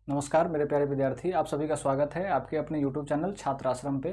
नमस्कार मेरे प्यारे विद्यार्थी, आप सभी का स्वागत है आपके अपने YouTube चैनल छात्र आश्रम पे।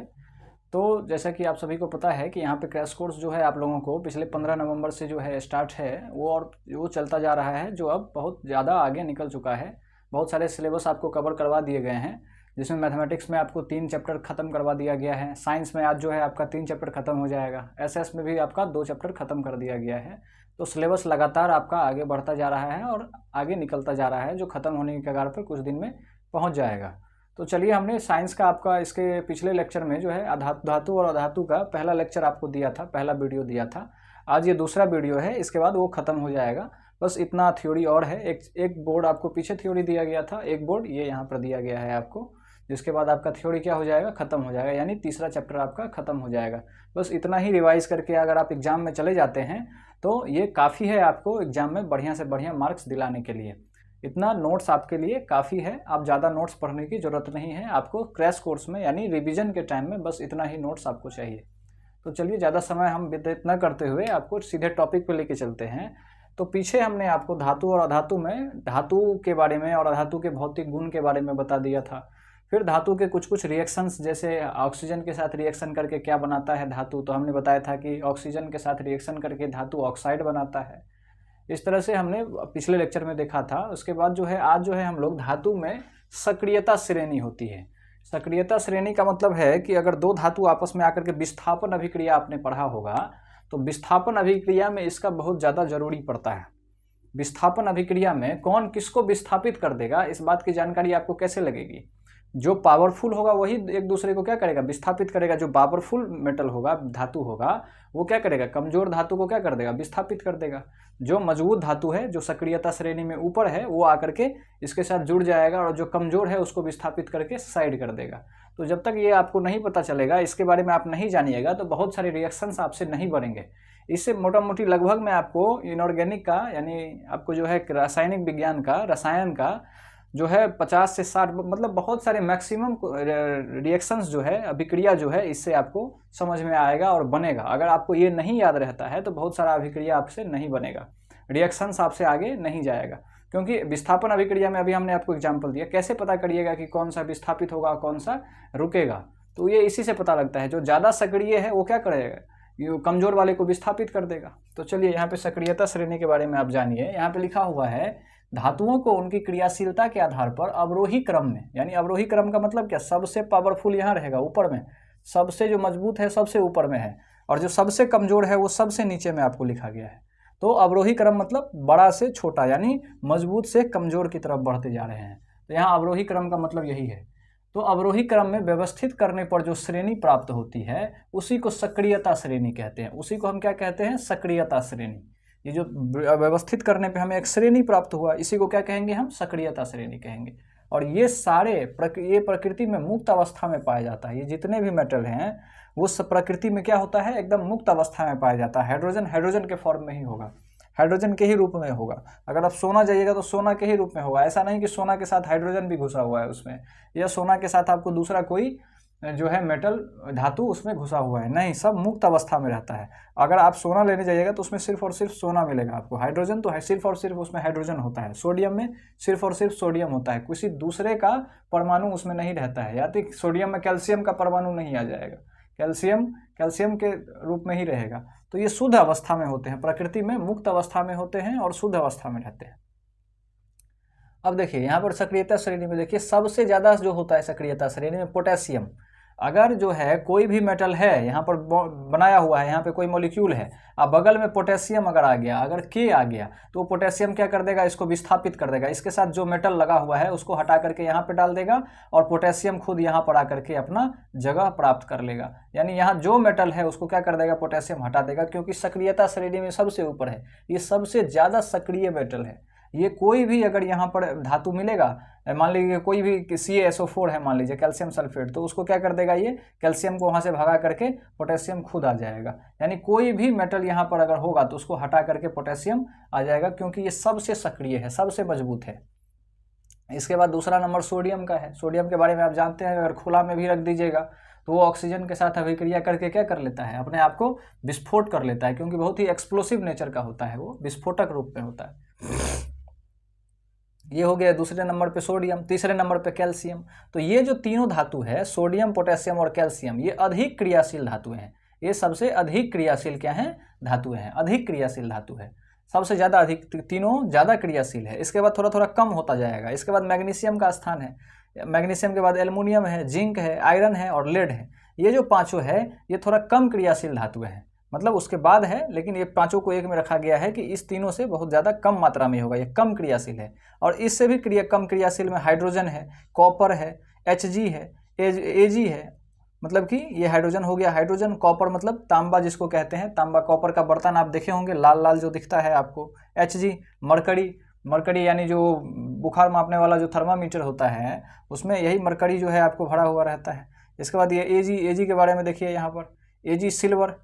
तो जैसा कि आप सभी को पता है कि यहाँ पे क्रैश कोर्स जो है आप लोगों को पिछले 15 नवंबर से जो है स्टार्ट है वो चलता जा रहा है, जो अब बहुत ज़्यादा आगे निकल चुका है। बहुत सारे सिलेबस आपको कवर करवा दिए गए हैं, जिसमें मैथमेटिक्स में आपको 3 चैप्टर ख़त्म करवा दिया गया है। साइंस में आज जो है आपका 3 चैप्टर ख़त्म हो जाएगा। एसएस में भी आपका 2 चैप्टर ख़त्म कर दिया गया है। तो सिलेबस लगातार आपका आगे बढ़ता जा रहा है और आगे निकलता जा रहा है, जो ख़त्म होने के कगार पर कुछ दिन में पहुंच जाएगा। तो चलिए, हमने साइंस का आपका इसके पिछले लेक्चर में जो है धातु और अधातु का पहला लेक्चर आपको दिया था, पहला वीडियो दिया था। आज ये दूसरा वीडियो है, इसके बाद वो ख़त्म हो जाएगा। बस इतना थ्योरी और है। एक बोर्ड आपको पीछे थ्योरी दिया गया था, एक बोर्ड ये यहाँ पर दिया गया है आपको, जिसके बाद आपका थ्योरी क्या हो जाएगा, ख़त्म हो जाएगा, यानी तीसरा चैप्टर आपका ख़त्म हो जाएगा। बस इतना ही रिवाइज करके अगर आप एग्ज़ाम में चले जाते हैं तो ये काफ़ी है आपको एग्ज़ाम में बढ़िया से बढ़िया मार्क्स दिलाने के लिए। इतना नोट्स आपके लिए काफ़ी है। आप ज़्यादा नोट्स पढ़ने की ज़रूरत नहीं है आपको क्रैश कोर्स में, यानी रिवीजन के टाइम में बस इतना ही नोट्स आपको चाहिए। तो चलिए, ज़्यादा समय हम व्यतीत न करते हुए आपको सीधे टॉपिक पे लेके चलते हैं। तो पीछे हमने आपको धातु और अधातु में धातु के बारे में और अधातु के भौतिक गुण के बारे में बता दिया था। फिर धातु के कुछ कुछ रिएक्शंस, जैसे ऑक्सीजन के साथ रिएक्शन करके क्या बनाता है धातु, तो हमने बताया था कि ऑक्सीजन के साथ रिएक्शन करके धातु ऑक्साइड बनाता है। इस तरह से हमने पिछले लेक्चर में देखा था। उसके बाद जो है आज जो है हम लोग धातु में सक्रियता श्रेणी होती है। सक्रियता श्रेणी का मतलब है कि अगर दो धातु आपस में आकर के विस्थापन अभिक्रिया आपने पढ़ा होगा, तो विस्थापन अभिक्रिया में इसका बहुत ज़्यादा जरूरी पड़ता है। विस्थापन अभिक्रिया में कौन किसको विस्थापित कर देगा, इस बात की जानकारी आपको कैसे लगेगी। जो पावरफुल होगा वही एक दूसरे को क्या करेगा, विस्थापित करेगा। जो पावरफुल मेटल होगा, धातु होगा, वो क्या करेगा, कमजोर धातु को क्या कर देगा, विस्थापित कर देगा। जो मजबूत धातु है, जो सक्रियता श्रेणी में ऊपर है, वो आकर के इसके साथ जुड़ जाएगा, और जो कमजोर है उसको विस्थापित करके साइड कर देगा। तो जब तक ये आपको नहीं पता चलेगा, इसके बारे में आप नहीं जानिएगा, तो बहुत सारे रिएक्शंस आपसे नहीं बनेंगे। इससे मोटा मोटी लगभग मैं आपको इनऑर्गेनिक का, यानी आपको जो है रासायनिक विज्ञान का, रसायन का जो है 50 से 60 मतलब बहुत सारे मैक्सिमम रिएक्शंस जो है, अभिक्रिया जो है, इससे आपको समझ में आएगा और बनेगा। अगर आपको ये नहीं याद रहता है तो बहुत सारा अभिक्रिया आपसे नहीं बनेगा, रिएक्शंस आपसे आगे नहीं जाएगा। क्योंकि विस्थापन अभिक्रिया में अभी हमने आपको एग्जाम्पल दिया, कैसे पता करिएगा कि कौन सा विस्थापित होगा कौन सा रुकेगा, तो ये इसी से पता लगता है। जो ज़्यादा सक्रिय है वो क्या करेगा, ये कमजोर वाले को विस्थापित कर देगा। तो चलिए, यहाँ पे सक्रियता श्रेणी के बारे में आप जानिए। यहाँ पे लिखा हुआ है, धातुओं को उनकी क्रियाशीलता के आधार पर अवरोही क्रम में, यानी अवरोही क्रम का मतलब क्या, सबसे पावरफुल यहाँ रहेगा ऊपर में, सबसे जो मजबूत है सबसे ऊपर में है, और जो सबसे कमजोर है वो सबसे नीचे में आपको लिखा गया है। तो अवरोही क्रम मतलब बड़ा से छोटा, यानी मजबूत से कमजोर की तरफ बढ़ते जा रहे हैं। तो यहाँ अवरोही क्रम का मतलब यही है। तो अवरोही क्रम में व्यवस्थित करने पर जो श्रेणी प्राप्त होती है उसी को सक्रियता श्रेणी कहते हैं। उसी को हम क्या कहते हैं, सक्रियता श्रेणी। ये जो व्यवस्थित करने पे हमें एक श्रेणी प्राप्त हुआ, इसी को क्या कहेंगे, हम सक्रियता श्रेणी कहेंगे। और ये सारे ये प्रकृति में मुक्त अवस्था में पाया जाता है। ये जितने भी मेटल हैं वो सब प्रकृति में क्या होता है, एकदम मुक्त अवस्था में पाया जाता है। हाइड्रोजन के फॉर्म में ही होगा, हाइड्रोजन के ही रूप में होगा। अगर आप सोना जाइएगा तो सोना के ही रूप में होगा। ऐसा नहीं कि सोना के साथ हाइड्रोजन भी घुसा हुआ है उसमें, या सोना के साथ आपको दूसरा कोई जो है मेटल धातु उसमें घुसा हुआ है, नहीं, सब मुक्त अवस्था में रहता है। अगर आप सोना लेने जाइएगा तो उसमें सिर्फ और सिर्फ सोना मिलेगा आपको। हाइड्रोजन तो है, सिर्फ और सिर्फ उसमें हाइड्रोजन होता है। सोडियम में सिर्फ और सिर्फ सोडियम होता है, किसी दूसरे का परमाणु उसमें नहीं रहता है। या तो सोडियम में कैल्शियम का परमाणु नहीं आ जाएगा, कैल्शियम के रूप में ही रहेगा। तो ये शुद्ध अवस्था में होते हैं, प्रकृति में मुक्त अवस्था में होते हैं और शुद्ध अवस्था में रहते हैं। अब देखिए, यहाँ पर सक्रियता श्रेणी में देखिए सबसे ज़्यादा जो होता है सक्रियता श्रेणी में पोटेशियम। अगर जो है कोई भी मेटल है, यहाँ पर बनाया हुआ है, यहाँ पे कोई मॉलिक्यूल है, अब बगल में पोटेशियम अगर आ गया, अगर के आ गया, तो पोटेशियम क्या कर देगा, इसको विस्थापित कर देगा। इसके साथ जो मेटल लगा हुआ है उसको हटा करके यहाँ पे डाल देगा, और पोटेशियम खुद यहाँ पर आकर के अपना जगह प्राप्त कर लेगा। यानी यहाँ जो मेटल है उसको क्या कर देगा, पोटेशियम हटा देगा, क्योंकि सक्रियता श्रेणी में सबसे ऊपर है। ये सबसे ज़्यादा सक्रिय मेटल है। ये कोई भी अगर यहाँ पर धातु मिलेगा, मान लीजिए कोई भी CaSO4 है, मान लीजिए कैल्शियम सल्फेट, तो उसको क्या कर देगा, ये कैल्शियम को वहाँ से भगा करके पोटेशियम खुद आ जाएगा। यानी कोई भी मेटल यहाँ पर अगर होगा तो उसको हटा करके पोटेशियम आ जाएगा, क्योंकि ये सबसे सक्रिय है, सबसे मजबूत है। इसके बाद दूसरा नंबर सोडियम का है। सोडियम के बारे में आप जानते हैं, अगर खुला में भी रख दीजिएगा तो वो ऑक्सीजन के साथ अभिक्रिया करके क्या कर लेता है, अपने आप को विस्फोट कर लेता है, क्योंकि बहुत ही एक्सप्लोसिव नेचर का होता है, वो विस्फोटक रूप में होता है। ये हो गया दूसरे नंबर पे सोडियम, तीसरे नंबर पे कैल्शियम। तो ये जो तीनों धातु है सोडियम, पोटेशियम और कैल्शियम, ये अधिक क्रियाशील धातु हैं। ये सबसे अधिक क्रियाशील क्या हैं? धातु हैं, अधिक क्रियाशील धातु है, सबसे ज़्यादा अधिक, तीनों ज़्यादा क्रियाशील है। इसके बाद थोड़ा थोड़ा कम होता जाएगा। इसके बाद मैग्नीशियम का स्थान है, मैग्नीशियम के बाद एल्युमिनियम है, जिंक है, आयरन है और लेड है। ये जो पाँचों है ये थोड़ा कम क्रियाशील धातु हैं, मतलब उसके बाद है, लेकिन ये पांचों को एक में रखा गया है कि इस तीनों से बहुत ज़्यादा कम मात्रा में होगा, ये कम क्रियाशील है। और इससे भी कम क्रियाशील में हाइड्रोजन है, कॉपर है, Hg है, Ag है, मतलब कि ये हाइड्रोजन हो गया। हाइड्रोजन, कॉपर मतलब तांबा जिसको कहते हैं, तांबा कॉपर का बर्तन आप देखे होंगे लाल लाल जो दिखता है आपको। Hg मरकरी, मरकरी यानी जो बुखार मापने वाला जो थर्मामीटर होता है उसमें यही मरकरी जो है आपको भरा हुआ रहता है। इसके बाद ये Ag के बारे में देखिए यहाँ पर, Ag सिल्वर,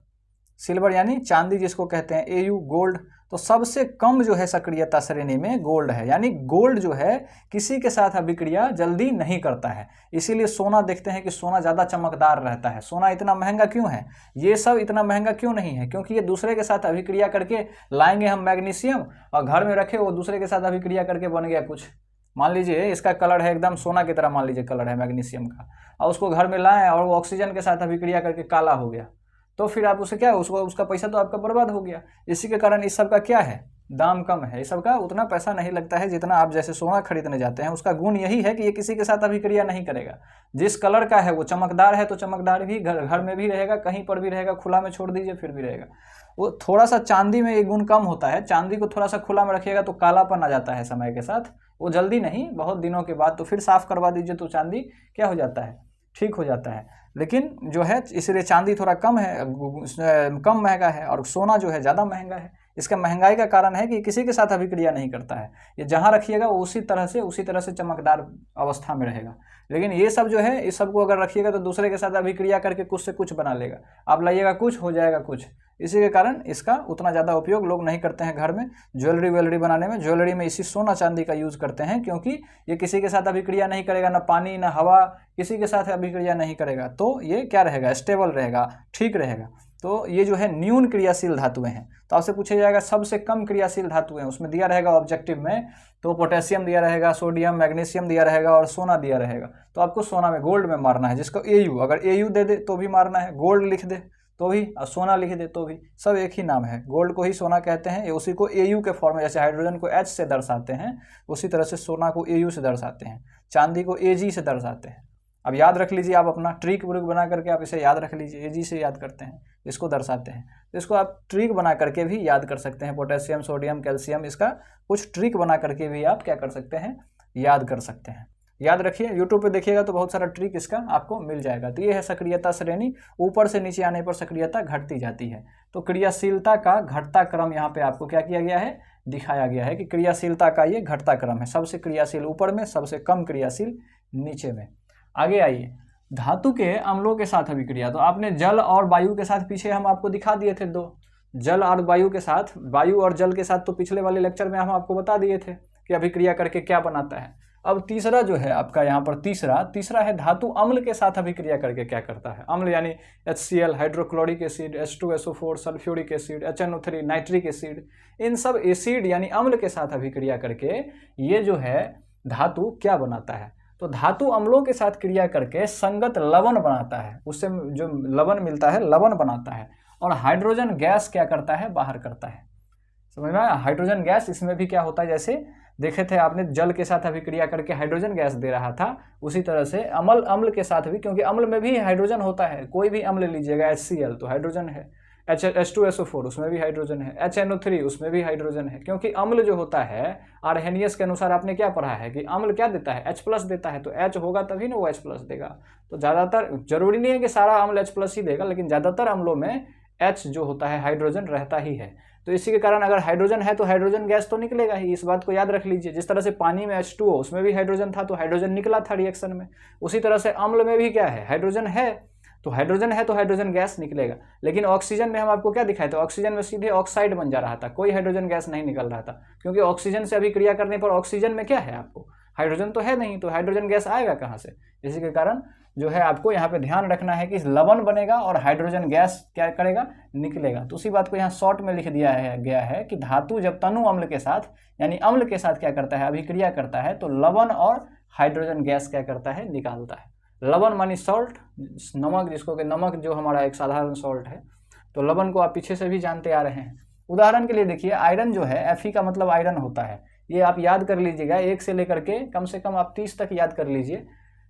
सिल्वर यानी चांदी जिसको कहते हैं, Au गोल्ड। तो सबसे कम जो है सक्रियता श्रेणी में गोल्ड है, यानी गोल्ड जो है किसी के साथ अभिक्रिया जल्दी नहीं करता है। इसीलिए सोना देखते हैं कि सोना ज़्यादा चमकदार रहता है। सोना इतना महंगा क्यों है? ये सब इतना महंगा क्यों नहीं है? क्योंकि ये दूसरे के साथ अभिक्रिया करके लाएंगे हम मैग्नीशियम और घर में रखे, वो दूसरे के साथ अभिक्रिया करके बन गया कुछ। मान लीजिए इसका कलर है एकदम सोना की तरह, मान लीजिए कलर है मैग्नीशियम का, और उसको घर में लाएं और वो ऑक्सीजन के साथ अभिक्रिया करके काला हो गया, तो फिर आप उसे क्या, उसका पैसा तो आपका बर्बाद हो गया। इसी के कारण इस सब का क्या है, दाम कम है। इस सब का उतना पैसा नहीं लगता है जितना आप जैसे सोना खरीदने जाते हैं। उसका गुण यही है कि ये किसी के साथ अभिक्रिया नहीं करेगा। जिस कलर का है वो चमकदार है तो चमकदार भी घर में भी रहेगा, कहीं पर भी रहेगा, खुला में छोड़ दीजिए फिर भी रहेगा। वो थोड़ा सा चांदी में ये गुण कम होता है, चांदी को थोड़ा सा खुला में रखिएगा तो कालापन आ जाता है समय के साथ, वो जल्दी नहीं, बहुत दिनों के बाद। तो फिर साफ करवा दीजिए तो चांदी क्या हो जाता है, ठीक हो जाता है। लेकिन जो है इसलिए चांदी थोड़ा कम है, कम महंगा है, और सोना जो है ज़्यादा महंगा है। इसका महंगाई का कारण है कि किसी के साथ अभिक्रिया नहीं करता है। ये जहाँ रखिएगा वो उसी तरह से चमकदार अवस्था में रहेगा। लेकिन ये सब जो है, इस सब को अगर रखिएगा तो दूसरे के साथ अभिक्रिया करके कुछ से कुछ बना लेगा। आप लाइएगा कुछ, हो जाएगा कुछ। इसी के कारण इसका उतना ज़्यादा उपयोग लोग नहीं करते हैं घर में। ज्वेलरी वेलरी बनाने में, ज्वेलरी में इसी सोना चांदी का यूज़ करते हैं, क्योंकि ये किसी के साथ अभिक्रिया नहीं करेगा, ना पानी ना हवा, किसी के साथ अभिक्रिया नहीं करेगा। तो ये क्या रहेगा, स्टेबल रहेगा, ठीक रहेगा। तो ये जो है न्यून क्रियाशील धातुएं हैं। तो आपसे पूछा जाएगा सबसे कम क्रियाशील धातुएं, उसमें दिया रहेगा ऑब्जेक्टिव में, तो पोटेशियम दिया रहेगा, सोडियम, मैग्नीशियम दिया रहेगा और सोना दिया रहेगा। तो आपको सोना में, गोल्ड में मारना है, जिसको Au, अगर Au दे दे तो भी मारना है, गोल्ड लिख दे तो भी, और सोना लिख दे तो भी, सब एक ही नाम है। गोल्ड को ही सोना कहते हैं, उसी को Au के फॉर्म में, जैसे हाइड्रोजन को H से दर्शाते हैं उसी तरह से सोना को Au से दर्शाते हैं, चांदी को Ag से दर्शाते हैं। अब याद रख लीजिए, आप अपना ट्रिक व्रिक बना करके आप इसे याद रख लीजिए। Ag से याद करते हैं, इसको दर्शाते हैं, तो इसको आप ट्रिक बना करके भी याद कर सकते हैं। पोटेशियम, सोडियम, कैल्शियम, इसका कुछ ट्रिक बना करके भी आप क्या कर सकते हैं, याद कर सकते हैं। याद रखिए, यूट्यूब पे देखिएगा तो बहुत सारा ट्रिक इसका आपको मिल जाएगा। तो ये है सक्रियता श्रेणी, ऊपर से नीचे आने पर सक्रियता घटती जाती है। तो क्रियाशीलता का घटता क्रम यहाँ पे आपको क्या किया गया है, दिखाया गया है कि क्रियाशीलता का ये घटता क्रम है। सबसे क्रियाशील ऊपर में, सबसे कम क्रियाशील नीचे में। आगे आइए, धातु के अम्लों के साथ अभिक्रिया। तो आपने जल और वायु के साथ पीछे हम आपको दिखा दिए थे दो, जल और वायु के साथ, वायु और जल के साथ तो पिछले वाले लेक्चर में हम आपको बता दिए थे कि अभिक्रिया करके क्या बनाता है। अब तीसरा जो है आपका यहाँ पर, तीसरा है धातु अम्ल के साथ अभिक्रिया करके क्या करता है। अम्ल यानी HCl, hydrochloric acid, H2SO4, sulphuric acid, HNO3, nitric acid, इन सब एसिड यानी अम्ल के साथ अभिक्रिया करके ये जो है धातु क्या बनाता है। तो धातु अम्लों के साथ क्रिया करके संगत लवण बनाता है, उससे जो लवण मिलता है लवण बनाता है, और हाइड्रोजन गैस क्या करता है, बाहर करता है। समझ में आया? हाइड्रोजन गैस, इसमें भी क्या होता है, जैसे देखे थे आपने जल के साथ अभिक्रिया करके हाइड्रोजन गैस दे रहा था, उसी तरह से अम्ल के साथ भी, क्योंकि अम्ल में भी हाइड्रोजन होता है। कोई भी अम्ल लीजिएगा, HCl तो हाइड्रोजन है, H2SO4 उसमें भी हाइड्रोजन है, HNO3 उसमें भी हाइड्रोजन है। क्योंकि अम्ल जो होता है, आर्हेनियस के अनुसार आपने क्या पढ़ा है कि अम्ल क्या देता है, H+ देता है। तो H होगा तभी ना वो H+ देगा। तो ज़्यादातर, जरूरी नहीं है कि सारा अम्ल H+ ही देगा, लेकिन ज़्यादातर अम्लों में H जो होता है हाइड्रोजन रहता ही है। तो इसी के कारण अगर हाइड्रोजन है तो हाइड्रोजन गैस तो निकलेगा ही, इस बात को याद रख लीजिए। जिस तरह से पानी में H2O, उसमें भी हाइड्रोजन था तो हाइड्रोजन निकला था रिएक्शन में, उसी तरह से अम्ल में भी क्या है, हाइड्रोजन है, तो हाइड्रोजन गैस निकलेगा। लेकिन ऑक्सीजन में हम आपको क्या दिखाए थे, ऑक्सीजन में सीधे ऑक्साइड बन जा रहा था, कोई हाइड्रोजन गैस नहीं निकल रहा था, क्योंकि ऑक्सीजन से अभिक्रिया करने पर ऑक्सीजन में क्या है, आपको हाइड्रोजन तो है नहीं, तो हाइड्रोजन गैस आएगा कहाँ से। इसी के कारण जो है आपको यहाँ पे ध्यान रखना है कि लवण बनेगा और हाइड्रोजन गैस क्या करेगा, निकलेगा। तो उसी बात को यहाँ शॉर्ट में लिख दिया गया है कि धातु जब तनु अम्ल के साथ यानी अम्ल के साथ क्या करता है, अभिक्रिया करता है, तो लवण और हाइड्रोजन गैस क्या करता है, निकालता है। लवण मानी सॉल्ट, नमक, जिसको कि नमक जो हमारा एक साधारण सॉल्ट है, तो लवण को आप पीछे से भी जानते आ रहे हैं। उदाहरण के लिए देखिए आयरन जो है, Fe का मतलब आयरन होता है, ये आप याद कर लीजिएगा, 1 से लेकर के कम से कम आप 30 तक याद कर लीजिए।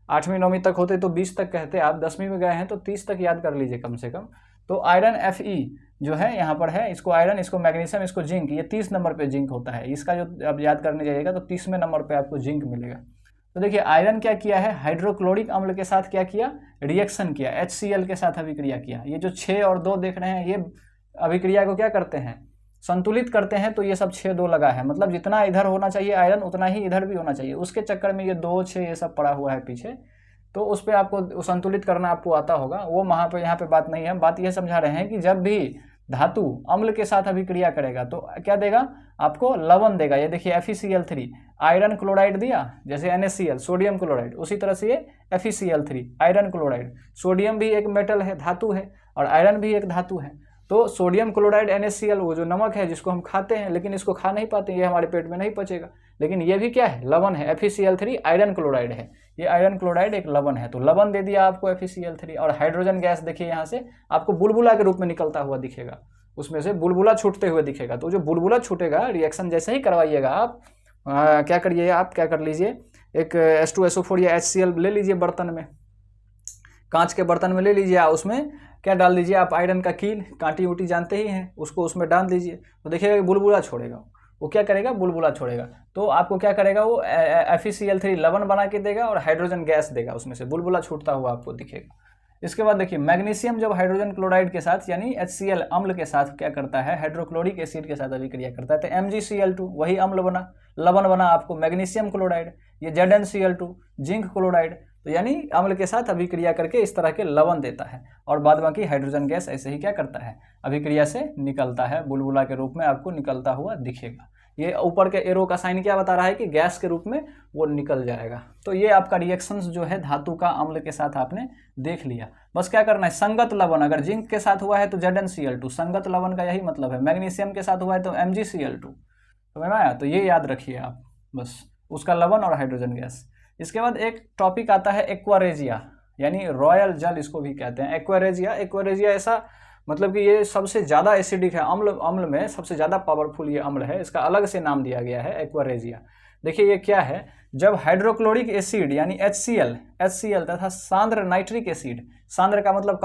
8वीं 9वीं तक होते तो 20 तक कहते, आप 10वीं में गए हैं तो 30 तक याद कर लीजिए कम से कम। तो आयरन Fe जो है यहाँ पर है, इसको आयरन, इसको मैग्नीशियम, इसको जिंक, ये 30 नंबर पे जिंक होता है। इसका जो अब याद करने जाइएगा तो 30वें नंबर पे आपको जिंक मिलेगा। तो देखिए आयरन क्या किया है, हाइड्रोक्लोरिक अम्ल के साथ क्या किया, रिएक्शन किया, HCl के साथ अभिक्रिया किया। ये जो 6 और 2 देख रहे हैं, ये अभिक्रिया को क्या करते हैं, संतुलित करते हैं। तो ये सब 6 2 लगा है, मतलब जितना इधर होना चाहिए आयरन उतना ही इधर भी होना चाहिए। उसके चक्कर में ये 2 6 ये सब पड़ा हुआ है पीछे, तो उस पर आपको संतुलित करना आपको आता होगा, वो वहाँ पे यहाँ पे बात नहीं है। बात ये समझा रहे हैं कि जब भी धातु अम्ल के साथ अभिक्रिया करेगा तो क्या देगा, आपको लवण देगा। ये देखिए FeCl3, आयरन क्लोराइड दिया, जैसे NaCl सोडियम क्लोराइड, उसी तरह से ये FeCl3 आयरन क्लोराइड। सोडियम भी एक मेटल है, धातु है, और आयरन भी एक धातु है। तो सोडियम क्लोराइड NaCl वो जो नमक है जिसको हम खाते हैं, लेकिन इसको खा नहीं पाते, ये हमारे पेट में नहीं पचेगा, लेकिन ये भी क्या है, लवण है। FeCl3 आयरन क्लोराइड है, ये आयरन क्लोराइड एक लवण है, तो लवण दे दिया आपको FeCl3। और हाइड्रोजन गैस देखिए यहाँ से आपको बुलबुला के रूप में निकलता हुआ दिखेगा, उसमें से बुलबुला छूटते हुए दिखेगा। तो जो बुलबुला छूटेगा, रिएक्शन जैसे ही करवाइएगा आप, क्या करिए आप, क्या कर लीजिए, एक H2SO4 या HCl ले लीजिए बर्तन में, कांच के बर्तन में ले लीजिए, उसमें क्या डाल दीजिए आप, आयरन का कील, कांटी उटी जानते ही हैं, उसको उसमें डाल दीजिए, तो देखिएगा बुलबुला छोड़ेगा। वो क्या करेगा, बुलबुला छोड़ेगा। तो आपको क्या करेगा, वो FeCl3 लवण बना के देगा और हाइड्रोजन गैस देगा, उसमें से बुलबुला छूटता हुआ आपको दिखेगा। इसके बाद देखिए मैग्नीशियम जब हाइड्रोजन क्लोराइड के साथ यानी HCl अम्ल के साथ क्या करता है, हाइड्रोक्लोरिक एसिड के साथ अभिक्रिया करता है, तो MgCl2 वही अम्ल बना, लवण बना आपको मैग्नीशियम क्लोराइड। ये ZnCl2 जिंक क्लोराइड, तो यानी अम्ल के साथ अभिक्रिया करके इस तरह के लवण देता है, और बाद बाकी हाइड्रोजन गैस ऐसे ही क्या करता है, अभिक्रिया से निकलता है, बुलबुला के रूप में आपको निकलता हुआ दिखेगा। ये ऊपर के एरो का साइन क्या बता रहा है कि गैस के रूप में वो निकल जाएगा। तो ये आपका रिएक्शंस जो है धातु का अम्ल के साथ आपने देख लिया। बस क्या करना है, संगत लवण, अगर जिंक के साथ हुआ है तो ZnCl2, संगत लवण का यही मतलब है। मैग्नीशियम के साथ हुआ है तो MgCl2, समझ में आया। तो ये याद रखिए आप, बस उसका लवण और हाइड्रोजन गैस। इसके बाद एक टॉपिक आता है एक्वारेजिया, यानी रॉयल जल इसको भी कहते हैं। एक्वारेजिया ऐसा मतलब कि ये सबसे ज़्यादा एसिडिक है, अम्ल में सबसे ज़्यादा पावरफुल ये अम्ल है, इसका अलग से नाम दिया गया है एक्वारेजिया। देखिए ये क्या है, जब हाइड्रोक्लोरिक एसिड यानी HCl तथा सांद्र नाइट्रिक एसिड, सांद्र का मतलब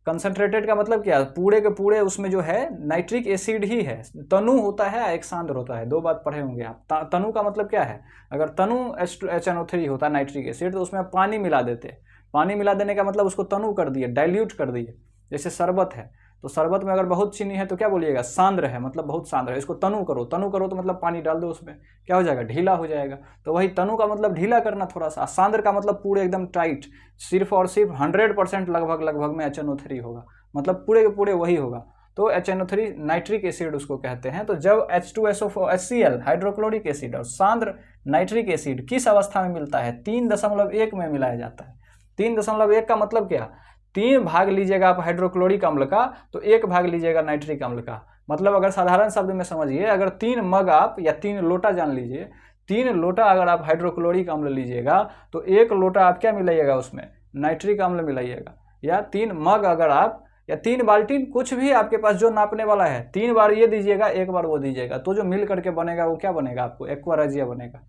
कंसंट्रेटेड का मतलब क्या, पूरे के पूरे उसमें जो है नाइट्रिक एसिड ही है। तनु होता है, एक सांद्र होता है, 2 बात पढ़े होंगे आप। तनु का मतलब क्या है, अगर तनु HNO3 होता है नाइट्रिक एसिड, तो उसमें पानी मिला देते, पानी मिला देने का मतलब उसको तनु कर दिए, डाइल्यूट कर दिए। जैसे शरबत है, तो शरबत में अगर बहुत चीनी है तो क्या बोलिएगा, सांद्र है, मतलब बहुत सांद्र है। इसको तनु करो तो मतलब पानी डाल दो उसमें, क्या हो जाएगा, ढीला हो जाएगा। तो वही तनु का मतलब ढीला करना थोड़ा सा, सांद्र का मतलब पूरे एकदम टाइट, सिर्फ और सिर्फ 100% लगभग में HNO3 होगा, मतलब पूरे के पूरे वही होगा। तो HNO3 नाइट्रिक एसिड उसको कहते हैं। तो जब H2SO4 HCl हाइड्रोक्लोरिक एसिड और सांद्र नाइट्रिक एसिड किस अवस्था में मिलता है, 3.1 में मिलाया जाता है। 3.1 का मतलब क्या, 3 भाग लीजिएगा आप हाइड्रोक्लोरिक अम्ल का, तो 1 भाग लीजिएगा नाइट्रिक अम्ल का। मतलब अगर साधारण शब्द में समझिए, अगर 3 मग आप या 3 लोटा जान लीजिए, 3 लोटा अगर आप हाइड्रोक्लोरिक अम्ल लीजिएगा तो 1 लोटा आप क्या मिलाइएगा, उसमें नाइट्रिक अम्ल मिलाइएगा। या 3 मग अगर आप, या 3 बाल्टी, कुछ भी आपके पास जो नापने वाला है, 3 बार ये दीजिएगा, 1 बार वो दीजिएगा, तो जो मिल करके बनेगा वो क्या बनेगा, आपको एक्वारेजिया बनेगा।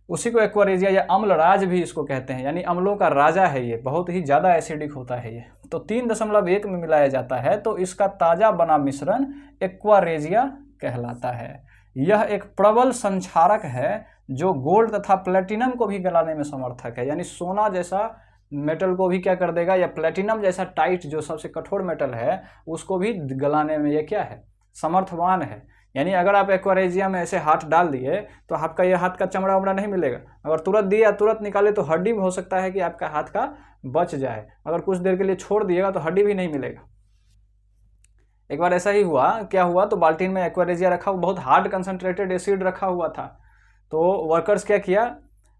उसी को एक्वारेजिया या अम्लराज भी इसको कहते हैं, यानी अम्लों का राजा है ये, बहुत ही ज़्यादा एसिडिक होता है ये। तो 3.1 में मिलाया जाता है, तो इसका ताज़ा बना मिश्रण एक्वारेजिया कहलाता है। यह एक प्रबल संक्षारक है जो गोल्ड तथा प्लेटिनम को भी गलाने में समर्थक है, यानी सोना जैसा मेटल को भी क्या कर देगा, या प्लेटिनम जैसा टाइट जो सबसे कठोर मेटल है उसको भी गलाने में ये क्या है, समर्थवान है। यानी अगर आप एक्वारेजिया में ऐसे हाथ डाल दिए तो आपका ये हाथ का चमड़ा वमड़ा नहीं मिलेगा, अगर तुरंत दिया तुरंत निकाले तो हड्डी भी हो सकता है कि आपका हाथ का बच जाए, अगर कुछ देर के लिए छोड़ दिएगा तो हड्डी भी नहीं मिलेगा। एक बार ऐसा ही हुआ, क्या हुआ, तो बाल्टीन में एक्वारेजिया रखा हुआ, बहुत हार्ड कंसंट्रेटेड एसिड रखा हुआ था, तो वर्कर्स क्या किया,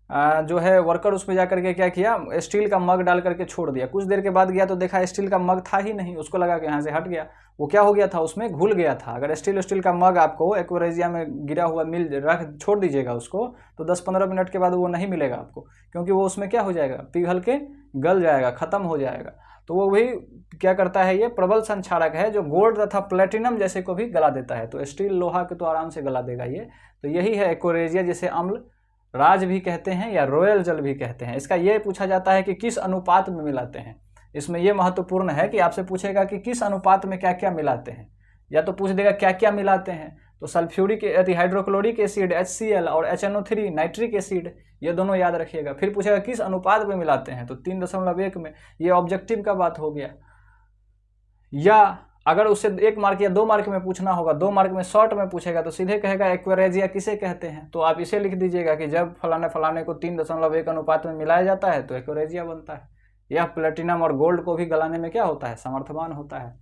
जो है वर्कर उस पर जा करके क्या किया, स्टील का मग डाल करके छोड़ दिया। कुछ देर के बाद गया तो देखा स्टील का मग था ही नहीं, उसको लगा कि यहाँ से हट गया। वो क्या हो गया था, उसमें घुल गया था। अगर स्टील का मग आपको एक्वेरियम में गिरा हुआ रख छोड़ दीजिएगा उसको, तो 10-15 मिनट के बाद वो नहीं मिलेगा आपको, क्योंकि वो उसमें क्या हो जाएगा, पिघल के गल जाएगा, ख़त्म हो जाएगा। तो वो वही क्या करता है, ये प्रबल संक्षारक है जो गोल्ड तथा प्लेटिनम जैसे को भी गला देता है। तो स्टील लोहा के तो आराम से गला देगा ये। तो यही है एक्वेरिया, जिसे अम्ल राज भी कहते हैं या रॉयल जल भी कहते हैं। इसका ये पूछा जाता है कि किस अनुपात में मिलाते हैं। इसमें यह महत्वपूर्ण है कि आपसे पूछेगा कि किस अनुपात में क्या क्या मिलाते हैं, या तो पूछ देगा क्या क्या मिलाते हैं। तो सल्फ्यूरिक हाइड्रोक्लोरिक एसिड HCl और HNO3 नाइट्रिक एसिड, ये दोनों याद रखिएगा। फिर पूछेगा किस अनुपात में मिलाते हैं, तो 3.1 में। ये ऑब्जेक्टिव का बात हो गया। या अगर उससे 1 मार्क या 2 मार्क में पूछना होगा, 2 मार्क में शॉर्ट में पूछेगा, तो सीधे कहेगा एक्वेरेजिया किसे कहते हैं। तो आप इसे लिख दीजिएगा कि जब फलाने फलाने को 3.1 अनुपात में मिलाया जाता है तो एक्वेरेजिया बनता है। यह प्लेटिनम और गोल्ड को भी गलाने में क्या होता है, समर्थवान होता है।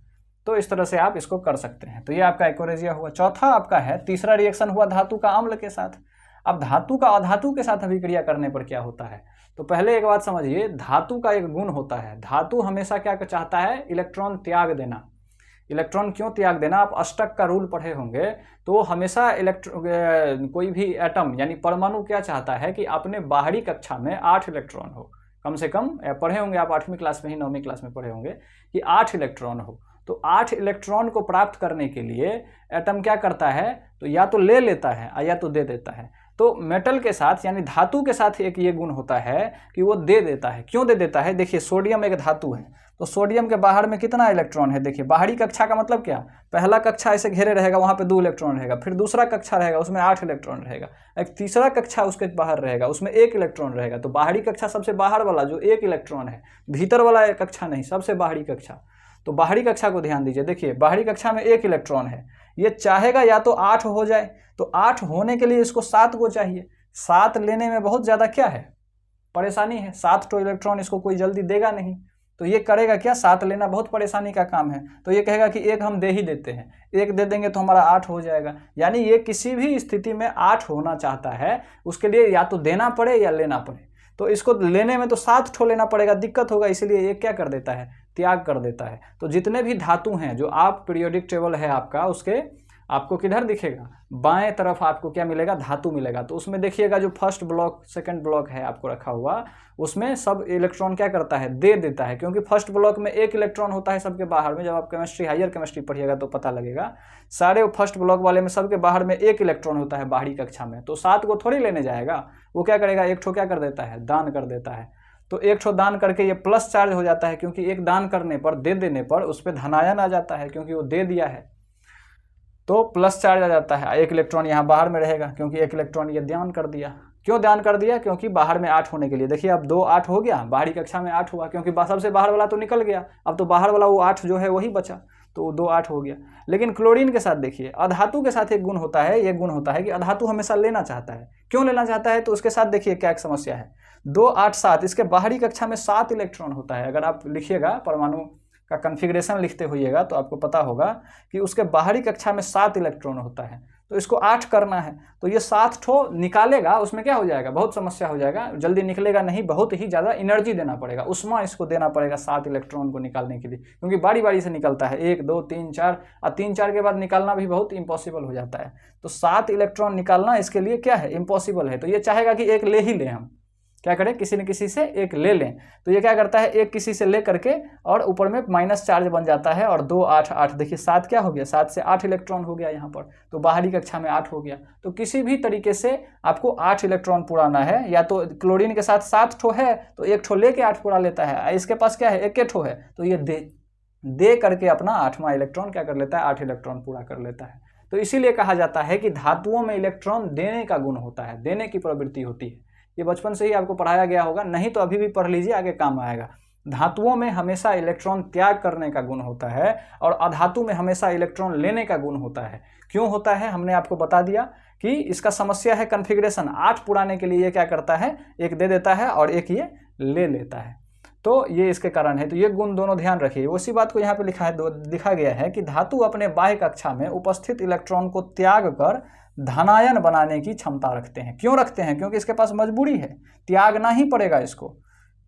तो इस तरह से आप इसको कर सकते हैं। तो ये आपका एक्वेरेजिया हुआ। चौथा आपका है, तीसरा रिएक्शन हुआ धातु का अम्ल के साथ। अब धातु का अधातु के साथ अभिक्रिया करने पर क्या होता है, तो पहले एक बात समझिए, धातु का एक गुण होता है, धातु हमेशा क्या चाहता है, इलेक्ट्रॉन त्याग देना। इलेक्ट्रॉन क्यों त्याग देना, आप अष्टक का रूल पढ़े होंगे, तो हमेशा कोई भी एटम यानी परमाणु क्या चाहता है कि अपने बाहरी कक्षा में 8 इलेक्ट्रॉन हो, कम से कम। पढ़े होंगे आप 8वीं क्लास में ही, 9वीं क्लास में पढ़े होंगे कि 8 इलेक्ट्रॉन हो। तो 8 इलेक्ट्रॉन को प्राप्त करने के लिए एटम क्या करता है, तो या तो ले लेता है या तो दे देता है। तो मेटल के साथ यानी धातु के साथ एक ये गुण होता है कि वो दे देता है। क्यों दे देता है, देखिए सोडियम एक धातु है, तो सोडियम के बाहर में कितना इलेक्ट्रॉन है, देखिए बाहरी कक्षा का मतलब क्या, पहला कक्षा ऐसे घेरे रहेगा, वहाँ पे 2 इलेक्ट्रॉन रहेगा, फिर दूसरा कक्षा रहेगा उसमें 8 इलेक्ट्रॉन रहेगा, एक तीसरा कक्षा उसके बाहर रहेगा उसमें 1 इलेक्ट्रॉन रहेगा। तो बाहरी कक्षा सबसे बाहर वाला जो 1 इलेक्ट्रॉन है, भीतर वाला कक्षा नहीं, सबसे बाहरी कक्षा। तो बाहरी कक्षा को ध्यान दीजिए, देखिए बाहरी कक्षा में 1 इलेक्ट्रॉन है, ये चाहेगा या तो 8 हो जाए, तो 8 होने के लिए इसको 7 को चाहिए। 7 लेने में बहुत ज़्यादा क्या है, परेशानी है, 7 तो इलेक्ट्रॉन इसको कोई जल्दी देगा नहीं। तो ये करेगा क्या, 7 लेना बहुत परेशानी का काम है। तो ये कहेगा कि 1 हम दे ही देते हैं, 1 दे देंगे तो हमारा 8 हो जाएगा। यानी ये किसी भी स्थिति में 8 होना चाहता है, उसके लिए या तो देना पड़े या लेना पड़े। तो इसको लेने में तो 7 ठो लेना पड़ेगा, दिक्कत होगा, इसीलिए ये क्या कर देता है, त्याग कर देता है। तो जितने भी धातु हैं जो आप पीरियोडिक टेबल है आपका, उसके आपको किधर दिखेगा, बाएं तरफ आपको क्या मिलेगा, धातु मिलेगा। तो उसमें देखिएगा जो फर्स्ट ब्लॉक सेकंड ब्लॉक है आपको रखा हुआ, उसमें सब इलेक्ट्रॉन क्या करता है, दे देता है। क्योंकि फर्स्ट ब्लॉक में 1 इलेक्ट्रॉन होता है सबके बाहर में, जब आप केमिस्ट्री हायर केमिस्ट्री पढ़िएगा तो पता लगेगा, सारे फर्स्ट ब्लॉक वाले में सबके बाहर में 1 इलेक्ट्रॉन होता है बाहरी कक्षा में। तो 7 को थोड़ी लेने जाएगा, वो क्या करेगा, 1 ठो क्या कर देता है, दान कर देता है। तो 1 ठो दान करके ये प्लस चार्ज हो जाता है, क्योंकि 1 दान करने पर, दे देने पर उस पर धनायन आ जाता है, क्योंकि वो दे दिया है तो प्लस चार्ज आ जाता है। 1 इलेक्ट्रॉन यहाँ बाहर में रहेगा, क्योंकि 1 इलेक्ट्रॉन ये दान कर दिया। क्यों दान कर दिया, क्योंकि बाहर में 8 होने के लिए। देखिए अब 2 8 हो गया, बाहरी कक्षा में 8 हुआ, क्योंकि सबसे बाहर वाला तो निकल गया, अब तो बाहर वाला वो 8 जो है वही बचा, तो 2 8 हो गया। लेकिन क्लोरीन के साथ देखिए, अधातु के साथ एक गुण होता है, ये गुण होता है कि अधातु हमेशा लेना चाहता है। क्यों लेना चाहता है, तो उसके साथ देखिए क्या एक समस्या है, 2 8 7, इसके बाहरी कक्षा में 7 इलेक्ट्रॉन होता है। अगर आप लिखिएगा परमाणु का कॉन्फ़िगरेशन लिखते होइएगा तो आपको पता होगा कि उसके बाहरी कक्षा में 7 इलेक्ट्रॉन होता है, तो इसको 8 करना है। तो ये 7 ठो निकालेगा, उसमें क्या हो जाएगा, बहुत समस्या हो जाएगा, जल्दी निकलेगा नहीं, बहुत ही ज़्यादा एनर्जी देना पड़ेगा, उष्मा इसको देना पड़ेगा 7 इलेक्ट्रॉन को निकालने के लिए, क्योंकि बारी बारी से निकलता है, 1 2 3 4, और 3 4 के बाद निकालना भी बहुत इम्पॉसिबल हो जाता है। तो 7 इलेक्ट्रॉन निकालना इसके लिए क्या है, इम्पॉसिबल है। तो ये चाहेगा कि 1 ले ही लें, हम क्या करें, किसी न किसी से 1 ले लें। तो ये क्या करता है, 1 किसी से ले करके और ऊपर में माइनस चार्ज बन जाता है, और 2 8 8, देखिए 7 क्या हो गया, 7 से 8 इलेक्ट्रॉन हो गया यहाँ पर, तो बाहरी कक्षा में 8 हो गया। तो किसी भी तरीके से आपको 8 इलेक्ट्रॉन पुराना है, या तो क्लोरीन के साथ 7 ठो है तो 1 ठो लेके 8 पुरा लेता है, इसके पास क्या है 1 ठो है, तो ये दे करके अपना 8वां इलेक्ट्रॉन क्या कर लेता है, 8 इलेक्ट्रॉन पूरा कर लेता है। तो इसीलिए कहा जाता है कि धातुओं में इलेक्ट्रॉन देने का गुण होता है, देने की प्रवृत्ति होती है। ये बचपन से ही आपको पढ़ाया गया होगा, नहीं तो अभी भी पढ़ लीजिए, आगे काम आएगा। धातुओं में हमेशा इलेक्ट्रॉन त्याग करने का गुण होता है, और अधातु में हमेशा इलेक्ट्रॉन लेने का गुण होता है। क्यों होता है, हमने आपको बता दिया कि इसका समस्या है कॉन्फ़िगरेशन। 8 पुराने के लिए ये क्या करता है, 1 दे देता है और 1 ये ले लेता है, तो ये इसके कारण है। तो ये गुण दोनों ध्यान रखिए। उसी बात को यहाँ पे लिखा गया है कि धातु अपने बाह्य कक्षा में उपस्थित इलेक्ट्रॉन को त्याग कर धनायन बनाने की क्षमता रखते हैं। क्यों रखते हैं? क्योंकि इसके पास मजबूरी है, त्यागना ही पड़ेगा इसको,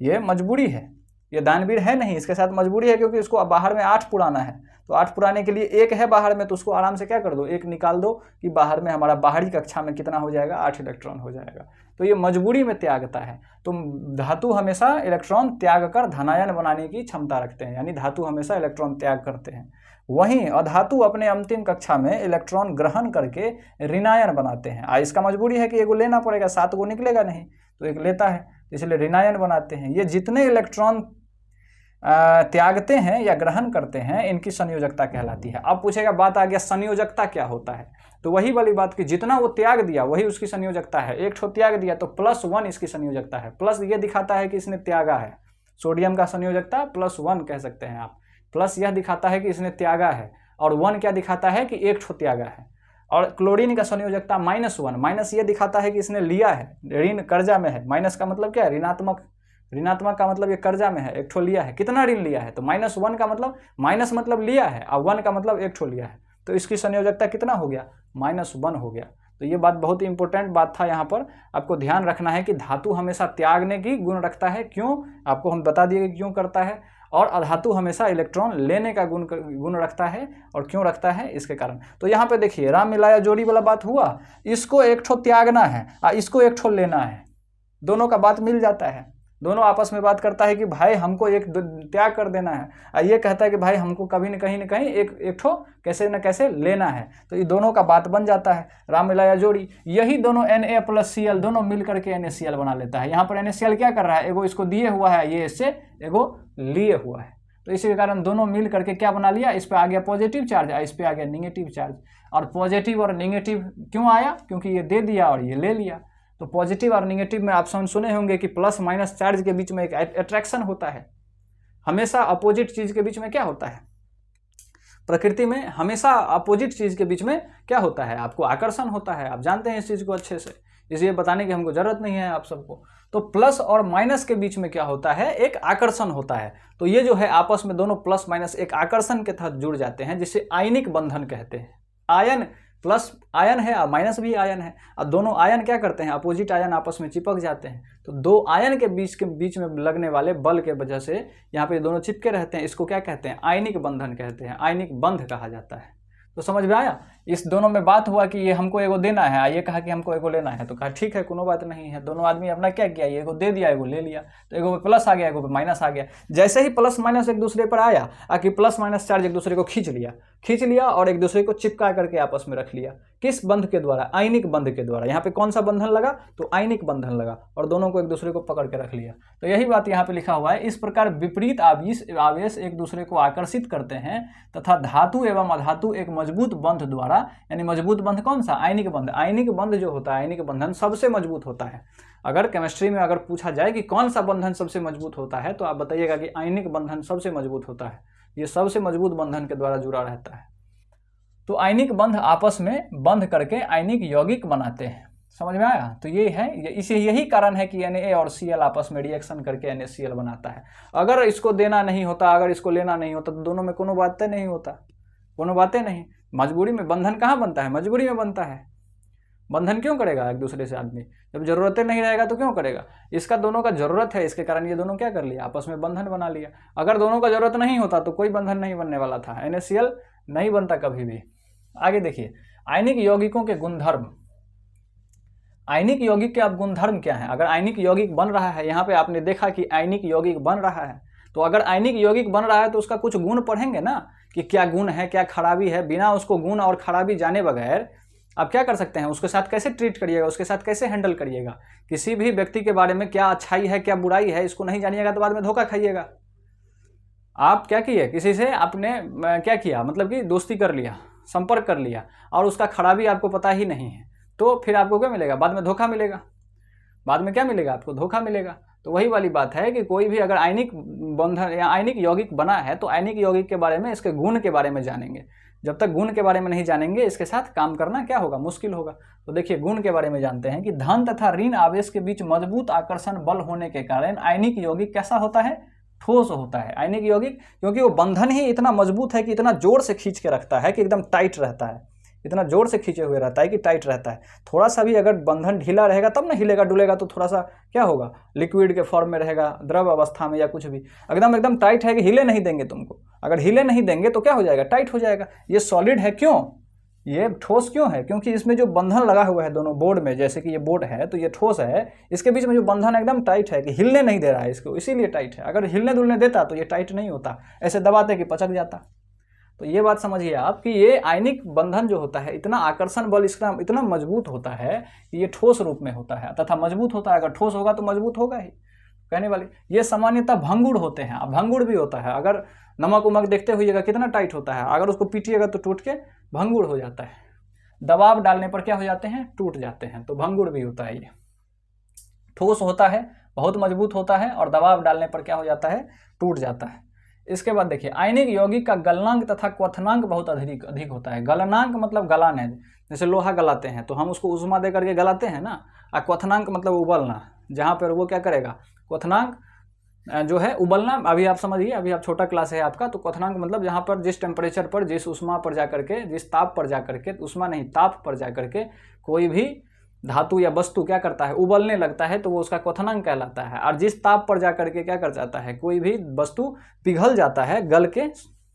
ये मजबूरी है, ये दानवीर है नहीं, इसके साथ मजबूरी है, क्योंकि इसको बाहर में 8 पुराना है। तो 8 पुराने के लिए 1 है बाहर में, तो उसको आराम से क्या कर दो, 1 निकाल दो कि बाहर में हमारा बाहरी कक्षा में कितना हो जाएगा, 8 इलेक्ट्रॉन हो जाएगा। तो ये मजबूरी में त्यागता है। तो धातु हमेशा इलेक्ट्रॉन त्याग कर धनायन बनाने की क्षमता रखते हैं, यानी धातु हमेशा इलेक्ट्रॉन त्याग करते हैं। वहीं अधातु अपने अंतिम कक्षा में इलेक्ट्रॉन ग्रहण करके ऋणायन बनाते हैं। इसका मजबूरी है कि एगो लेना पड़ेगा, 7 गो निकलेगा नहीं, तो एक लेता है, इसलिए ऋणायन बनाते हैं। ये जितने इलेक्ट्रॉन त्यागते हैं या ग्रहण करते हैं, इनकी संयोजकता कहलाती है। अब पूछेगा, बात आ गया संयोजकता क्या होता है, तो वही वाली बात कि जितना वो त्याग दिया वही उसकी संयोजकता है। एक ठो त्याग दिया तो +1 इसकी संयोजकता है। प्लस ये दिखाता है कि इसने त्यागा है, सोडियम का संयोजकता +1 कह सकते हैं आप। प्लस यह दिखाता है कि इसने त्यागा है, और 1 क्या दिखाता है कि एक ठो त्यागा है। और क्लोरीन का संयोजकता -1, माइनस ये दिखाता है कि इसने लिया है, ऋण कर्जा में है। माइनस का मतलब क्या है, ऋणात्मक, ऋणात्मक का मतलब ये कर्जा में है, एक ठो लिया है। कितना ऋण लिया है, तो -1 का मतलब, माइनस मतलब लिया है, और 1 का मतलब एक ठो लिया है, तो इसकी संयोजकता कितना हो गया, -1 हो गया। तो ये बात बहुत ही इंपॉर्टेंट बात था, यहाँ पर आपको ध्यान रखना है कि धातु हमेशा त्यागने की गुण रखता है। क्यों, आपको हम बता दिए क्यों करता है। और अधातु हमेशा इलेक्ट्रॉन लेने का गुण रखता है, और क्यों रखता है इसके कारण। तो यहाँ पे देखिए, राम मिलाया जोड़ी वाला बात हुआ, इसको एक ठो त्यागना है और इसको एक ठो लेना है, दोनों का बात मिल जाता है। दोनों आपस में बात करता है कि भाई हमको एक त्याग कर देना है, और ये कहता है कि भाई हमको कभी न कहीं एक ठो कैसे न कैसे लेना है। तो ये दोनों का बात बन जाता है, राम मिलाया जोड़ी। यही दोनों Na+Cl दोनों मिल करके NaCl बना लेता है। यहाँ पर NaCl क्या कर रहा है, एगो इसको दिए हुआ है, ये इससे एगो लिए हुआ है, तो इसी के कारण दोनों मिल करके क्या बना लिया, इस पे आ गया पॉजिटिव चार्ज, इस पे आ गया नेगेटिव चार्ज। और पॉजिटिव और नेगेटिव क्यों आया, क्योंकि ये दे दिया और ये ले लिया। तो पॉजिटिव और नेगेटिव में आप सुने होंगे कि प्लस माइनस चार्ज के बीच में एक अट्रैक्शन होता है। हमेशा अपोजिट चीज के बीच में क्या होता है, प्रकृति में हमेशा अपोजिट चीज के बीच में क्या होता है, आपको आकर्षण होता है। आप जानते हैं इस चीज को अच्छे से, इसलिए बताने की हमको जरूरत नहीं है आप सबको। तो प्लस और माइनस के बीच में क्या होता है, एक आकर्षण होता है। तो ये जो है आपस में दोनों प्लस माइनस एक आकर्षण के तहत जुड़ जाते हैं, जिसे आयनिक बंधन कहते हैं। आयन प्लस आयन है और माइनस भी आयन है, और दोनों आयन क्या करते हैं, अपोजिट आयन आपस में चिपक जाते हैं। तो दो आयन के बीच में लगने वाले बल के वजह से यहाँ पे दोनों चिपके रहते हैं। इसको क्या कहते हैं, आयनिक बंधन कहते हैं, आयनिक बंध कहा जाता है। तो समझ में आया। इस दोनों में बात हुआ कि ये हमको एगो देना है, ये कहा कि हमको एगो लेना है, तो कहा ठीक है कोनो बात नहीं है। दोनों आदमी अपना क्या किया, ये एगो दे दिया, एगो ले लिया, तो एगो पे प्लस आ गया, एगो पे माइनस आ गया। जैसे ही प्लस माइनस एक दूसरे पर आया, कि प्लस माइनस चार्ज एक दूसरे को खींच लिया और एक दूसरे को चिपका करके आपस में रख लिया। किस बंध के द्वारा, आयनिक बंध के द्वारा। यहाँ पे कौन सा बंधन लगा, तो आयनिक बंधन लगा, और दोनों को एक दूसरे को पकड़ के रख लिया। तो यही बात यहाँ पे लिखा हुआ है। इस प्रकार विपरीत आवेश एक दूसरे को आकर्षित करते हैं तथा धातु एवं अधातु एक मजबूत बंध द्वारा, यानी मजबूत बंध कौन सा, आयनिक बंध। आयनिक बंध जो होता है, आयनिक बंधन सबसे मजबूत होता है। अगर केमिस्ट्री में अगर पूछा जाए कि कौन सा बंधन सबसे मजबूत होता है, तो आप बताइएगा कि आयनिक बंधन सबसे मजबूत होता है। ये सबसे मजबूत बंधन के द्वारा जुड़ा रहता है। तो आयनिक बंध आपस में बंध करके आयनिक यौगिक बनाते हैं। समझ में आया। तो ये है, यही कारण है कि Na और Cl आपस में रिएक्शन करके NaCl बनाता है। अगर इसको देना नहीं होता, अगर इसको लेना नहीं होता, तो दोनों में कोनो बातें नहीं होता, कोनो बातें नहीं। मजबूरी में बंधन कहाँ बनता है, मजबूरी में बनता है। बंधन क्यों करेगा एक दूसरे से आदमी, जब जरूरतें नहीं रहेगा तो क्यों करेगा। इसका दोनों का जरूरत है, इसके कारण ये दोनों क्या कर लिया, आपस में बंधन बना लिया। अगर दोनों का जरूरत नहीं होता तो कोई बंधन नहीं बनने वाला था, NaCl नहीं बनता कभी भी। आगे देखिए, आयनिक यौगिकों के गुणधर्म। आयनिक यौगिक के अब गुणधर्म क्या है। अगर आयनिक यौगिक बन रहा है, यहाँ पे आपने देखा कि आयनिक यौगिक बन रहा है, तो अगर आयनिक यौगिक बन रहा है तो उसका कुछ गुण पढ़ेंगे ना, कि क्या गुण है, क्या खराबी है। बिना उसको गुण और खराबी जाने बगैर आप क्या कर सकते हैं, उसके साथ कैसे ट्रीट करिएगा, उसके साथ कैसे हैंडल करिएगा। किसी भी व्यक्ति के बारे में क्या अच्छाई है, क्या बुराई है, इसको नहीं जानिएगा तो बाद में धोखा खाइएगा। आप क्या किए, किसी से आपने क्या किया, मतलब कि दोस्ती कर लिया, संपर्क कर लिया, और उसका खराबी आपको पता ही नहीं है, तो फिर आपको क्या मिलेगा, बाद में धोखा मिलेगा। बाद में क्या मिलेगा, आपको धोखा मिलेगा। तो वही वाली बात है कि कोई भी अगर आयनिक बंधन या आयनिक यौगिक बना है, तो आयनिक यौगिक के बारे में, इसके गुण के बारे में जानेंगे। जब तक गुण के बारे में नहीं जानेंगे, इसके साथ काम करना क्या होगा, मुश्किल होगा। तो देखिए, गुण के बारे में जानते हैं कि धन तथा ऋण आवेश के बीच मजबूत आकर्षण बल होने के कारण आयनिक यौगिक कैसा होता है, ठोस होता है। आयनिक यौगिक क्योंकि वो बंधन ही इतना मजबूत है कि इतना जोर से खींच के रखता है कि एकदम टाइट रहता है, इतना जोर से खींचे हुए रहता है कि टाइट रहता है। थोड़ा सा भी अगर बंधन ढीला रहेगा तब ना हिलेगा डुलेगा, तो थोड़ा सा क्या होगा, लिक्विड के फॉर्म में रहेगा, द्रव अवस्था में या कुछ भी। एकदम टाइट है कि हिले नहीं देंगे तुमको, अगर हिले नहीं देंगे तो क्या हो जाएगा, टाइट हो जाएगा। ये सॉलिड है, क्यों, ये ठोस क्यों है, क्योंकि इसमें जो बंधन लगा हुआ है दोनों बोर्ड में, जैसे कि ये बोर्ड है तो ये ठोस है, इसके बीच में जो बंधन एकदम टाइट है कि हिलने नहीं दे रहा है इसको, इसीलिए टाइट है। अगर हिलने डुलने देता तो ये टाइट नहीं होता, ऐसे दबाते कि पचक जाता। तो ये बात समझिए आप कि ये आयनिक बंधन जो होता है, इतना आकर्षण बल इसका इतना मजबूत होता है कि ये ठोस रूप में होता है तथा मजबूत होता है। अगर ठोस होगा तो मजबूत होगा ही, कहने वाली। ये सामान्यतः भंगुर होते हैं, भंगुर भी होता है। अगर नमक उमक देखते हुइएगा कितना टाइट होता है, अगर उसको पीटिएगा तो टूट के भंगुर हो जाता है। दबाव डालने पर क्या हो जाते हैं, टूट जाते हैं, तो भंगुर भी होता है। ये ठोस होता है, बहुत मजबूत होता है, और दबाव डालने पर क्या हो जाता है, टूट जाता है। इसके बाद देखिए, आयनिक यौगिक का गलनांक तथा क्वथनांक बहुत अधिक होता है। गलनांक मतलब गलान है, जैसे लोहा गलाते हैं तो हम उसको उष्मा दे करके गलाते हैं ना, और क्वथनांक मतलब उबलना, जहाँ पर वो क्या करेगा, क्वथनांक जो है उबलना। अभी आप समझिए, अभी आप छोटा क्लास है आपका, तो क्वथनांक मतलब जहाँ पर जिस टेम्परेचर पर, जिस उष्मा पर जा करके, जिस ताप पर जा करके, उष्मा नहीं ताप पर जा करके कोई भी धातु या वस्तु क्या करता है, उबलने लगता है, तो वो उसका क्वथनांक कहलाता है। और जिस ताप पर जा करके क्या कर जाता है, कोई भी वस्तु पिघल जाता है गल के,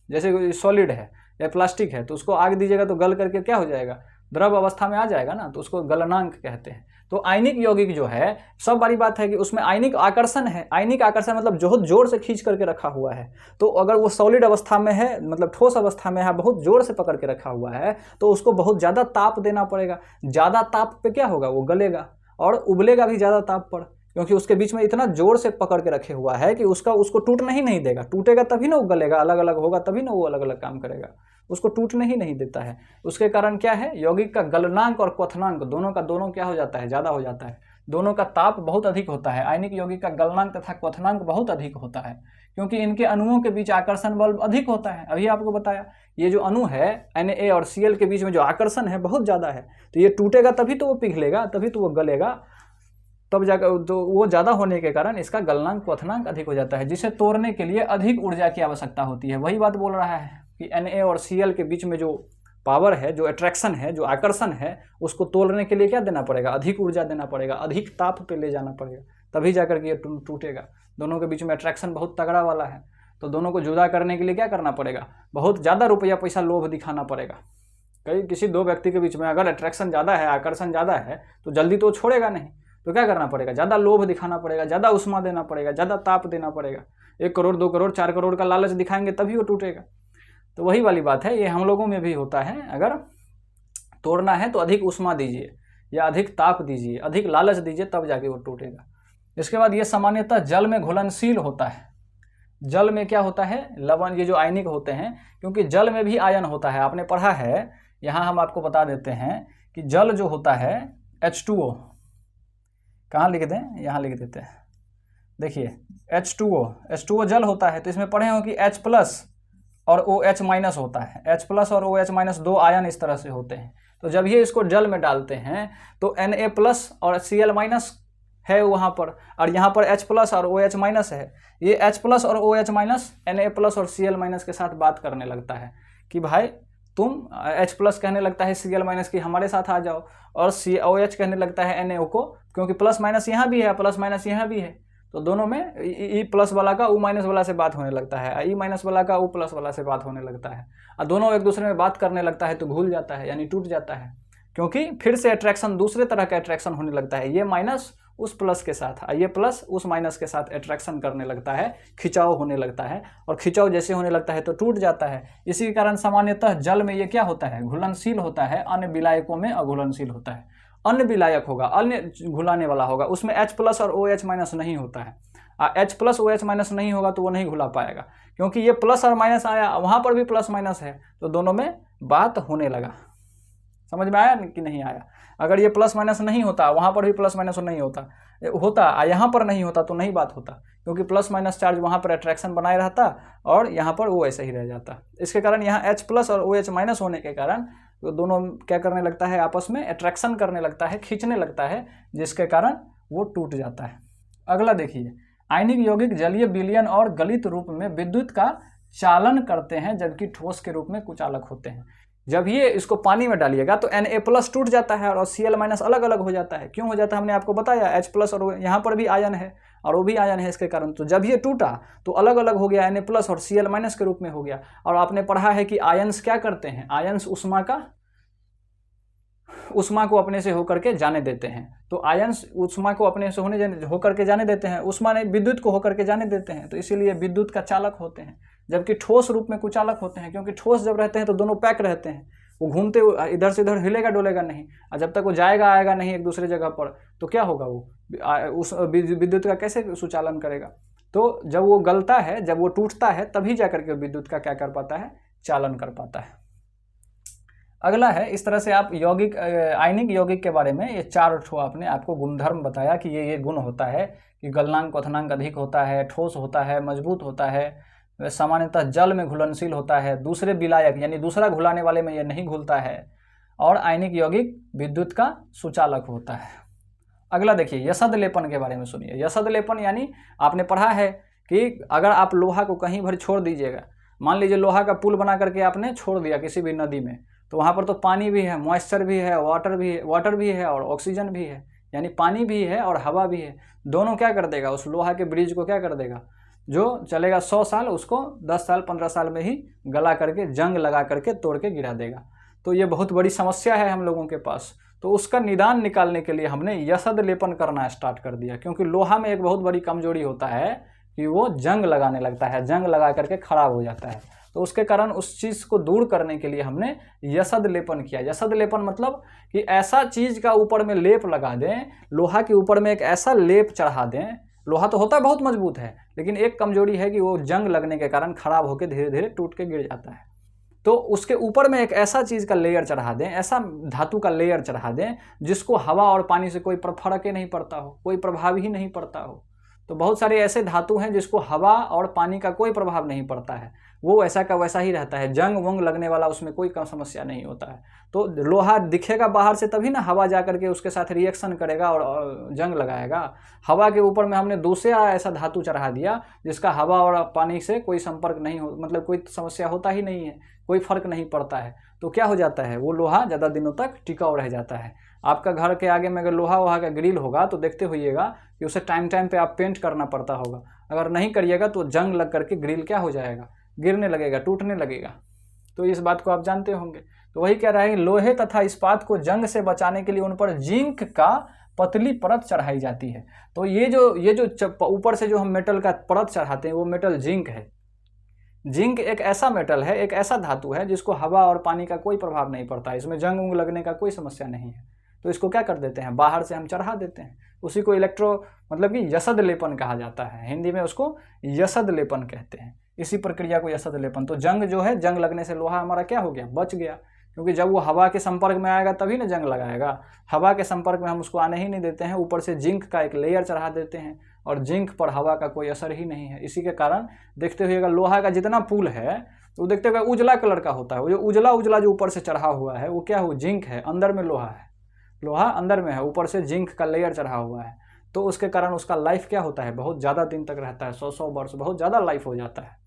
जैसे सॉलिड है या प्लास्टिक है तो उसको आग दीजिएगा तो गल करके क्या हो जाएगा, द्रव अवस्था में आ जाएगा ना, तो उसको गलनांक कहते हैं। तो आयनिक यौगिक जो है, सब बड़ी बात है कि उसमें आयनिक आकर्षण है। आयनिक आकर्षण मतलब बहुत जोर से खींच करके रखा हुआ है। तो अगर वो सॉलिड अवस्था में है, मतलब ठोस अवस्था में है, बहुत जोर से पकड़ के रखा हुआ है, तो उसको बहुत ज़्यादा ताप देना पड़ेगा। ज़्यादा ताप पे क्या होगा, वो गलेगा और उबलेगा भी ज़्यादा ताप पर, क्योंकि उसके बीच में इतना जोर से पकड़ के रखे हुआ है कि उसको टूटना ही नहीं देगा। टूटेगा तभी ना वो गलेगा, अलग अलग होगा तभी ना वो अलग अलग काम करेगा, उसको टूटने ही नहीं देता है। उसके कारण क्या है, यौगिक का गलनांक और क्वथनांक दोनों क्या हो जाता है, ज़्यादा हो जाता है। दोनों का ताप बहुत अधिक होता है। आयनिक यौगिक का गलनांक तथा क्वथनांक बहुत अधिक होता है, क्योंकि इनके अणुओं के बीच आकर्षण बल अधिक होता है। अभी आपको बताया, ये जो अणु है Na और Cl के बीच में जो आकर्षण है बहुत ज़्यादा है, तो ये टूटेगा तभी तो वो पिघलेगा, तभी तो वो गलेगा, तब जाकर तो वो ज़्यादा होने के कारण इसका गलनांक क्वथनांक अधिक हो जाता है, जिसे तोड़ने के लिए अधिक ऊर्जा की आवश्यकता होती है। वही बात बोल रहा है कि Na और Cl के बीच में जो पावर है, जो अट्रैक्शन है, जो आकर्षण है, उसको तोड़ने के लिए क्या देना पड़ेगा, अधिक ऊर्जा देना पड़ेगा, अधिक ताप पे ले जाना पड़ेगा, तभी जाकर के ये टूटेगा। दोनों के बीच में अट्रैक्शन बहुत तगड़ा वाला है, तो दोनों को जुदा करने के लिए क्या करना पड़ेगा, बहुत ज़्यादा रुपया पैसा लोभ दिखाना पड़ेगा। किसी दो व्यक्ति के बीच में अगर अट्रैक्शन ज़्यादा है, आकर्षण ज़्यादा है, तो जल्दी तो छोड़ेगा नहीं, तो क्या करना पड़ेगा, ज़्यादा लोभ दिखाना पड़ेगा, ज़्यादा उष्मा देना पड़ेगा, ज़्यादा ताप देना पड़ेगा। 1 करोड़ 2 करोड़ 4 करोड़ का लालच दिखाएंगे तभी वो टूटेगा। तो वही वाली बात है, ये हम लोगों में भी होता है। अगर तोड़ना है तो अधिक उष्मा दीजिए या अधिक ताप दीजिए, अधिक लालच दीजिए, तब जाके वो टूटेगा। इसके बाद ये सामान्यतः जल में घुलनशील होता है। जल में क्या होता है, लवण, ये जो आयनिक होते हैं, क्योंकि जल में भी आयन होता है, आपने पढ़ा है। यहाँ हम आपको बता देते हैं कि जल जो होता है H2O, कहाँ लिख दें, यहाँ लिख देते हैं। देखिए H2O जल होता है, तो इसमें पढ़े हो कि H+ और OH- होता है। H+ और OH- 2 आयन इस तरह से होते हैं। तो जब ये इसको जल में डालते हैं तो Na+ और Cl- है वहाँ पर, और यहाँ पर H+ और OH- है। ये H+ और OH- Na+ और Cl- के साथ बात करने लगता है कि भाई तुम H+ कहने लगता है Cl- कि हमारे साथ आ जाओ, और OH कहने लगता है Na को, क्योंकि प्लस माइनस यहाँ भी है, प्लस माइनस यहाँ भी है, तो दोनों में E+ वाला का O- वाला से बात होने लगता है, E- वाला का O+ वाला से बात होने लगता है, और दोनों एक दूसरे में बात करने लगता है तो घुल जाता है, यानी टूट जाता है, क्योंकि फिर से अट्रैक्शन, दूसरे तरह का अट्रैक्शन होने लगता है। ये माइनस उस प्लस के साथ, ये प्लस उस माइनस के साथ अट्रैक्शन करने लगता है, खिंचाव होने लगता है, और खिंचाव जैसे होने लगता है तो टूट जाता है। इसी के कारण सामान्यतः जल में ये क्या होता है, घुलनशील होता है, अन्य विलायकों में अघुलनशील होता है। अन्य विलायक होगा, अन्य घुलाने वाला होगा, उसमें H+ और OH- नहीं होता है। H+ OH- नहीं होगा तो वो नहीं घुला पाएगा, क्योंकि ये प्लस और माइनस आया, वहाँ पर भी प्लस माइनस है, तो दोनों में बात होने लगा। समझ में आया कि नहीं आया? अगर ये प्लस माइनस नहीं होता, वहाँ पर भी प्लस माइनस नहीं होता, यहाँ पर नहीं होता तो नहीं बात होता, क्योंकि प्लस माइनस चार्ज वहाँ पर अट्रैक्शन बनाए रहता और यहाँ पर वो ऐसे ही रह जाता। इसके कारण यहाँ H+ और OH- होने के कारण तो दोनों क्या करने लगता है, आपस में अट्रैक्शन करने लगता है, खींचने लगता है, जिसके कारण वो टूट जाता है। अगला देखिए, आयनिक यौगिक जलीय विलयन और गलित रूप में विद्युत का चालन करते हैं, जबकि ठोस के रूप में कुचालक होते हैं। जब ये इसको पानी में डालिएगा तो Na+ टूट जाता है और Cl- अलग अलग हो जाता है। क्यों हो जाता है हमने आपको बताया, H+ और यहाँ पर भी आयन है और वो भी आयन है इसके कारण। तो जब ये टूटा तो अलग अलग हो गया, Na+ और Cl- के रूप में हो गया। और आपने पढ़ा है कि आयंस क्या करते हैं, आयंस उष्मा को अपने से होकर के जाने देते हैं। तो आयंस उष्मा को अपने से होकर के जाने देते हैं, उष्मा ने विद्युत को होकर के जाने देते हैं, तो इसीलिए विद्युत का चालक होते हैं। जबकि ठोस रूप में कुचालक होते हैं, क्योंकि ठोस जब रहते हैं तो दोनों पैक रहते हैं, वो घूमते इधर से इधर हिलेगा डोलेगा नहीं, और जब तक वो जाएगा आएगा नहीं एक दूसरे जगह पर तो क्या होगा, वो उस विद्युत का कैसे सुचालन करेगा। तो जब वो गलता है, जब वो टूटता है, तभी जाकर के विद्युत का क्या कर पाता है, चालन कर पाता है। अगला है, इस तरह से आप यौगिक आयनिक यौगिक के बारे में ये 4 ठो आपने आपको गुणधर्म बताया कि ये गुण होता है कि गलनांक क्वथनांक अधिक होता है, ठोस होता है, मजबूत होता है, सामान्यतः जल में घुलनशील होता है, दूसरे विलायक यानी दूसरा घुलाने वाले में ये नहीं घुलता है, और आयनिक यौगिक विद्युत का सुचालक होता है। अगला देखिए, यशद लेपन के बारे में सुनिए। यशद लेपन यानी आपने पढ़ा है कि अगर आप लोहा को कहीं भर छोड़ दीजिएगा, मान लीजिए लोहा का पुल बना करके आपने छोड़ दिया किसी भी नदी में, तो वहाँ पर तो पानी भी है, मॉइस्चर भी है, वाटर भी है और ऑक्सीजन भी है, यानी पानी भी है और हवा भी है। दोनों क्या कर देगा, उस लोहा के ब्रिज को क्या कर देगा, जो चलेगा 100 साल उसको 10 साल 15 साल में ही गला करके जंग लगा करके तोड़ के गिरा देगा। तो ये बहुत बड़ी समस्या है हम लोगों के पास। तो उसका निदान निकालने के लिए हमने यशद लेपन करना स्टार्ट कर दिया, क्योंकि लोहा में एक बहुत बड़ी कमजोरी होता है कि वो जंग लगाने लगता है, जंग लगा करके खराब हो जाता है। तो उसके कारण उस चीज़ को दूर करने के लिए हमने यशद लेपन किया। यशद लेपन मतलब कि ऐसा चीज़ का ऊपर में लेप लगा दें, लोहा के ऊपर में एक ऐसा लेप चढ़ा दें। लोहा तो होता है बहुत मजबूत है, लेकिन एक कमजोरी है कि वो जंग लगने के कारण खराब होकर धीरे धीरे टूट के गिर जाता है। तो उसके ऊपर में एक ऐसा चीज़ का लेयर चढ़ा दें, ऐसा धातु का लेयर चढ़ा दें जिसको हवा और पानी से कोई फर्क ही नहीं पड़ता हो, कोई प्रभाव ही नहीं पड़ता हो। तो बहुत सारे ऐसे धातु हैं जिसको हवा और पानी का कोई प्रभाव नहीं पड़ता है, वो ऐसा का वैसा ही रहता है, जंग वंग लगने वाला उसमें कोई समस्या नहीं होता है। तो लोहा दिखेगा बाहर से तभी ना हवा जा करके उसके साथ रिएक्शन करेगा और जंग लगाएगा। हवा के ऊपर में हमने दूसरा ऐसा धातु चढ़ा दिया जिसका हवा और पानी से कोई संपर्क नहीं हो, मतलब कोई समस्या होता ही नहीं है, कोई फर्क नहीं पड़ता है। तो क्या हो जाता है, वो लोहा ज़्यादा दिनों तक टिकाऊ रह जाता है। आपका घर के आगे में अगर लोहा वहा का ग्रिल होगा तो देखते होइएगा कि उसे टाइम टाइम पे आप पेंट करना पड़ता होगा। अगर नहीं करिएगा तो जंग लग करके ग्रिल क्या हो जाएगा, गिरने लगेगा, टूटने लगेगा। तो इस बात को आप जानते होंगे। तो वही कह रहा है कि लोहे तथा इस्पात को जंग से बचाने के लिए उन पर जिंक का पतली परत चढ़ाई जाती है। तो ये जो ऊपर से जो हम मेटल का परत चढ़ाते हैं वो मेटल जिंक है। जिंक एक ऐसा मेटल है, एक ऐसा धातु है जिसको हवा और पानी का कोई प्रभाव नहीं पड़ता है, इसमें जंग उंग लगने का कोई समस्या नहीं है। तो इसको क्या कर देते हैं, बाहर से हम चढ़ा देते हैं। उसी को मतलब कि यशद लेपन कहा जाता है, हिंदी में उसको यशद लेपन कहते हैं। इसी प्रक्रिया को यशद लेपन। तो जंग जो है, जंग लगने से लोहा हमारा क्या हो गया, बच गया, क्योंकि जब वो हवा के संपर्क में आएगा तभी ना जंग लगाएगा। हवा के संपर्क में हम उसको आने ही नहीं देते हैं, ऊपर से जिंक का एक लेयर चढ़ा देते हैं और जिंक पर हवा का कोई असर ही नहीं है। इसी के कारण देखते हुएगा लोहा का जितना पुल है तो देखते हुए उजला कलर का होता है। वो जो उजला उजला जो ऊपर से चढ़ा हुआ है वो क्या हो, जिंक है, अंदर में लोहा है, लोहा अंदर में है, ऊपर से जिंक का लेयर चढ़ा हुआ है। तो उसके कारण उसका लाइफ क्या होता है, बहुत ज़्यादा दिन तक रहता है, 100 वर्ष, बहुत ज़्यादा लाइफ हो जाता है।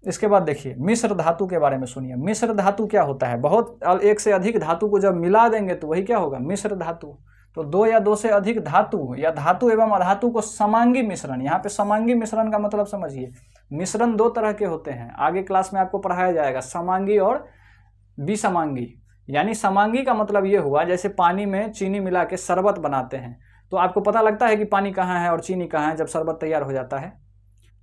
इसके बाद देखिए मिश्र धातु के बारे में सुनिए। मिश्र धातु क्या होता है, बहुत एक से अधिक धातु को जब मिला देंगे तो वही क्या होगा, मिश्र धातु। तो 2 या 2 से अधिक धातु या धातु एवं अधातु को समांगी मिश्रण, यहाँ पे समांगी मिश्रण का मतलब समझिए, मिश्रण 2 तरह के होते हैं, आगे क्लास में आपको पढ़ाया जाएगा, समांगी और विसमांगी। यानी समांगी का मतलब ये हुआ जैसे पानी में चीनी मिला के शरबत बनाते हैं, तो आपको पता लगता है कि पानी कहाँ है और चीनी कहाँ है जब शरबत तैयार हो जाता है,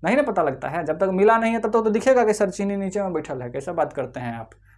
नहीं ना पता लगता है। जब तक मिला नहीं है तब तक तो दिखेगा कि सर चीनी नीचे में बैठल है, कैसा बात करते हैं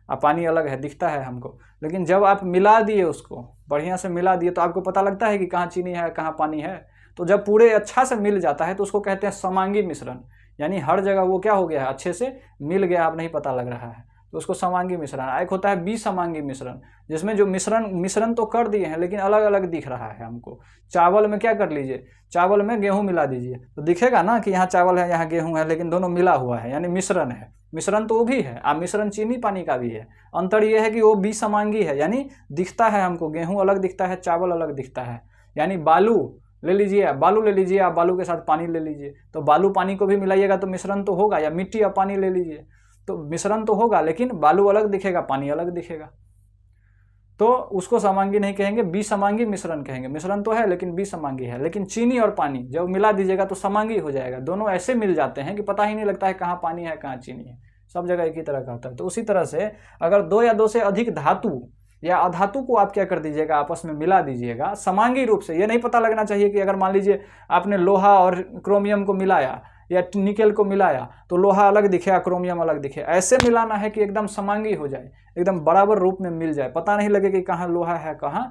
आप पानी अलग है दिखता है हमको। लेकिन जब आप मिला दिए, उसको बढ़िया से मिला दिए, तो आपको पता लगता है कि कहाँ चीनी है कहाँ पानी है। तो जब पूरे अच्छा से मिल जाता है तो उसको कहते हैं समांगी मिश्रण, यानी हर जगह वो क्या हो गया है, अच्छे से मिल गया, आप नहीं पता लग रहा है, तो उसको समांगी मिश्रण। एक होता है विसमांगी मिश्रण, जिसमें जो मिश्रण तो कर दिए हैं लेकिन अलग अलग दिख रहा है हमको। चावल में क्या कर लीजिए, चावल में गेहूं मिला दीजिए तो दिखेगा ना कि यहाँ चावल है यहाँ गेहूं है, लेकिन दोनों मिला हुआ है, यानी मिश्रण है। मिश्रण तो वो भी है, अब मिश्रण चीनी पानी का भी है। अंतर ये है कि वो विसमांगी है, यानी दिखता है हमको गेहूं अलग दिखता है, चावल अलग दिखता है। यानी बालू ले लीजिए, बालू ले लीजिए, आप बालू के साथ पानी ले लीजिए, तो बालू पानी को भी मिलाइएगा तो मिश्रण तो होगा, या मिट्टी और पानी ले लीजिए तो मिश्रण तो होगा लेकिन बालू अलग दिखेगा, पानी अलग दिखेगा, तो उसको समांगी नहीं कहेंगे, विसमांगी मिश्रण कहेंगे। मिश्रण तो है लेकिन विसमांगी है। लेकिन चीनी और पानी जब मिला दीजिएगा तो समांगी हो जाएगा। दोनों ऐसे मिल जाते हैं कि पता ही नहीं लगता है कहाँ पानी है कहाँ चीनी है, सब जगह एक ही तरह का होता है। तो उसी तरह से अगर दो या दो से अधिक धातु या अधातु को आप क्या कर दीजिएगा, आपस में मिला दीजिएगा समांगी रूप से। ये नहीं पता लगना चाहिए कि अगर मान लीजिए आपने लोहा और क्रोमियम को मिलाया या निकेल को मिलाया तो लोहा अलग दिखे या क्रोमियम अलग दिखे। ऐसे मिलाना है कि एकदम समांगी हो जाए, एकदम बराबर रूप में मिल जाए, पता नहीं लगे कि कहाँ लोहा है कहाँ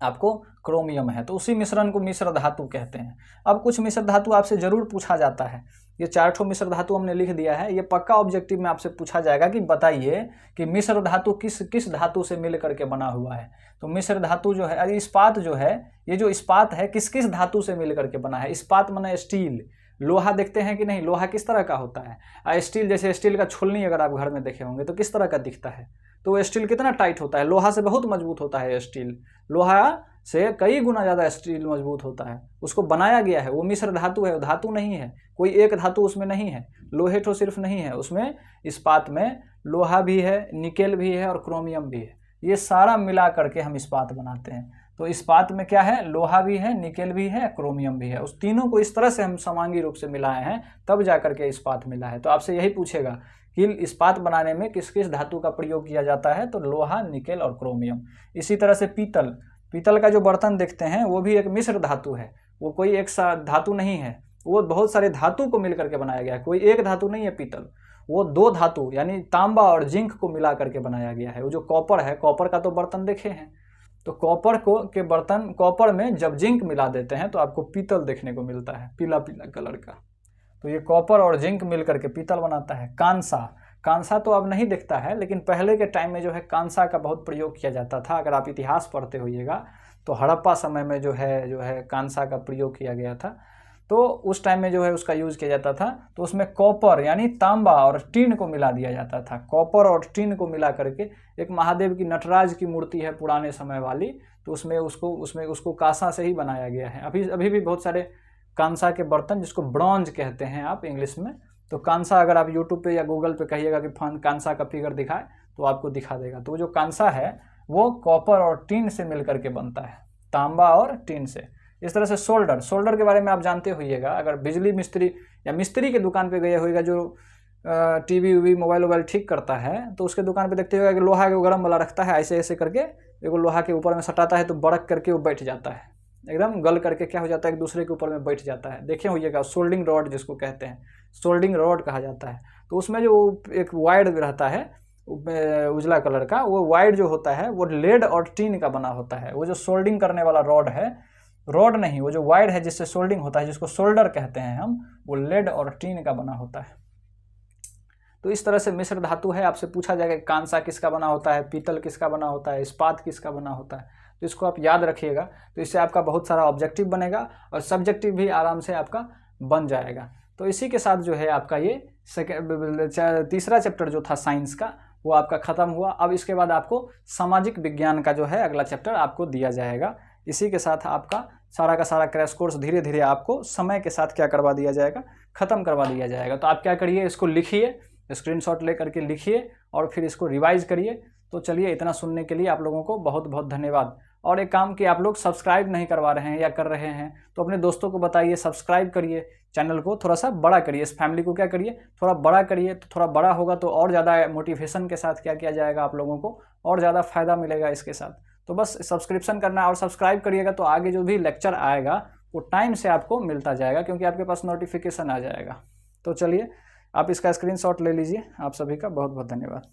आपको क्रोमियम है। तो उसी मिश्रण को मिश्र धातु कहते हैं। अब कुछ मिश्र धातु आपसे जरूर पूछा जाता है। ये 4 ठो मिश्र धातु हमने लिख दिया है, ये पक्का ऑब्जेक्टिव में आपसे पूछा जाएगा कि बताइए कि मिश्र धातु किस धातु से मिल करके बना हुआ है। तो मिश्र धातु जो है, इस्पात जो है, ये जो इस्पात है किस किस धातु से मिल करके बना है। इस्पात माने स्टील, लोहा देखते हैं कि नहीं, लोहा किस तरह का होता है। स्टील, जैसे स्टील का छुलनी अगर आप घर में देखे होंगे तो किस तरह का दिखता है, तो वो स्टील कितना टाइट होता है, लोहा से बहुत मजबूत होता है स्टील, लोहा से कई गुना ज़्यादा स्टील मजबूत होता है, उसको बनाया गया है। वो मिश्र धातु है, धातु नहीं है, कोई एक धातु उसमें नहीं है, लोहे तो सिर्फ नहीं है उसमें, इस्पात में लोहा भी है, निकेल भी है और क्रोमियम भी है। ये सारा मिला करके हम इस्पात बनाते हैं। तो इस्पात में क्या है, लोहा भी है, निकेल भी है, क्रोमियम भी है। उस तीनों को इस तरह से हम समांगी रूप से मिलाए हैं तब जा करके इस्पात मिला है। तो आपसे यही पूछेगा कि इस्पात बनाने में किस किस धातु का प्रयोग किया जाता है, तो लोहा, निकेल और क्रोमियम। इसी तरह से पीतल, पीतल का जो बर्तन देखते हैं वो भी एक मिश्र धातु है, वो कोई एक सा धातु नहीं है, वो बहुत सारे धातु को मिल करके बनाया गया है, कोई एक धातु नहीं है पीतल। वो 2 धातु यानी तांबा और जिंक को मिला करके बनाया गया है। वो जो कॉपर है, कॉपर का तो बर्तन देखे हैं, तो कॉपर के बर्तन, कॉपर में जब जिंक मिला देते हैं तो आपको पीतल देखने को मिलता है, पीला पीला कलर का। तो ये कॉपर और जिंक मिल करके पीतल बनाता है। कांसा, कांसा तो अब नहीं दिखता है लेकिन पहले के टाइम में जो है कांसा का बहुत प्रयोग किया जाता था। अगर आप इतिहास पढ़ते होइएगा तो हड़प्पा समय में जो है कांसा का प्रयोग किया गया था। तो उस टाइम में जो है उसका यूज़ किया जाता था। तो उसमें कॉपर यानी तांबा और टीन को मिला दिया जाता था। कॉपर और टीन को मिला करके एक महादेव की नटराज की मूर्ति है पुराने समय वाली, तो उसमें उसको कांसा से ही बनाया गया है। अभी भी बहुत सारे कांसा के बर्तन, जिसको ब्रॉन्ज कहते हैं आप इंग्लिश में, तो कांसा अगर आप यूट्यूब पे या गूगल पे कहिएगा कि कांसा का फिगर दिखाए तो आपको दिखा देगा। तो जो कांसा है वो कॉपर और टीन से मिल करके बनता है, तांबा और टीन से। इस तरह से सोल्डर, सोल्डर के बारे में आप जानते होइएगा। अगर बिजली मिस्त्री या मिस्त्री के दुकान पे गए होइएगा जो टीवी वी मोबाइल ठीक करता है, तो उसके दुकान पे देखते होगा कि लोहा के गर्म वाला रखता है, ऐसे ऐसे करके एगो लोहा के ऊपर में सटाता है तो बड़क करके वो बैठ जाता है, एकदम गल करके क्या हो जाता है, एक दूसरे के ऊपर में बैठ जाता है। देखे होइएगा सोल्डिंग रॉड जिसको कहते हैं, सोल्डिंग रॉड कहा जाता है। तो उसमें जो एक वायर रहता है उजला कलर का, वो वायर जो होता है वो लेड और टीन का बना होता है। वो जो सोल्डिंग करने वाला रॉड है, रॉड नहीं, वो जो वायर है जिससे सोल्डिंग होता है, जिसको सोल्डर कहते हैं हम, वो लेड और टीन का बना होता है। तो इस तरह से मिश्र धातु है। आपसे पूछा जाएगा कांसा किसका बना होता है, पीतल किसका बना होता है, इस्पात किसका बना होता है। तो इसको आप याद रखिएगा, तो इससे आपका बहुत सारा ऑब्जेक्टिव बनेगा और सब्जेक्टिव भी आराम से आपका बन जाएगा। तो इसी के साथ जो है आपका ये तीसरा चैप्टर जो था साइंस का वो आपका ख़त्म हुआ। अब इसके बाद आपको सामाजिक विज्ञान का जो है अगला चैप्टर आपको दिया जाएगा। इसी के साथ आपका सारा का सारा क्रैश कोर्स धीरे धीरे आपको समय के साथ क्या करवा दिया जाएगा, ख़त्म करवा दिया जाएगा। तो आप क्या करिए, इसको लिखिए, स्क्रीनशॉट ले करके लिखिए और फिर इसको रिवाइज करिए। तो चलिए, इतना सुनने के लिए आप लोगों को बहुत बहुत धन्यवाद। और एक काम कि आप लोग सब्सक्राइब नहीं करवा रहे हैं या कर रहे हैं तो अपने दोस्तों को बताइए, सब्सक्राइब करिए, चैनल को थोड़ा सा बड़ा करिए, इस फैमिली को क्या करिए, थोड़ा बड़ा करिए। तो थोड़ा बड़ा होगा तो और ज़्यादा मोटिवेशन के साथ क्या किया जाएगा, आप लोगों को और ज़्यादा फ़ायदा मिलेगा इसके साथ। तो बस सब्सक्रिप्शन करना और सब्सक्राइब करिएगा, तो आगे जो भी लेक्चर आएगा वो टाइम से आपको मिलता जाएगा, क्योंकि आपके पास नोटिफिकेशन आ जाएगा। तो चलिए, आप इसका स्क्रीनशॉट ले लीजिए। आप सभी का बहुत बहुत धन्यवाद।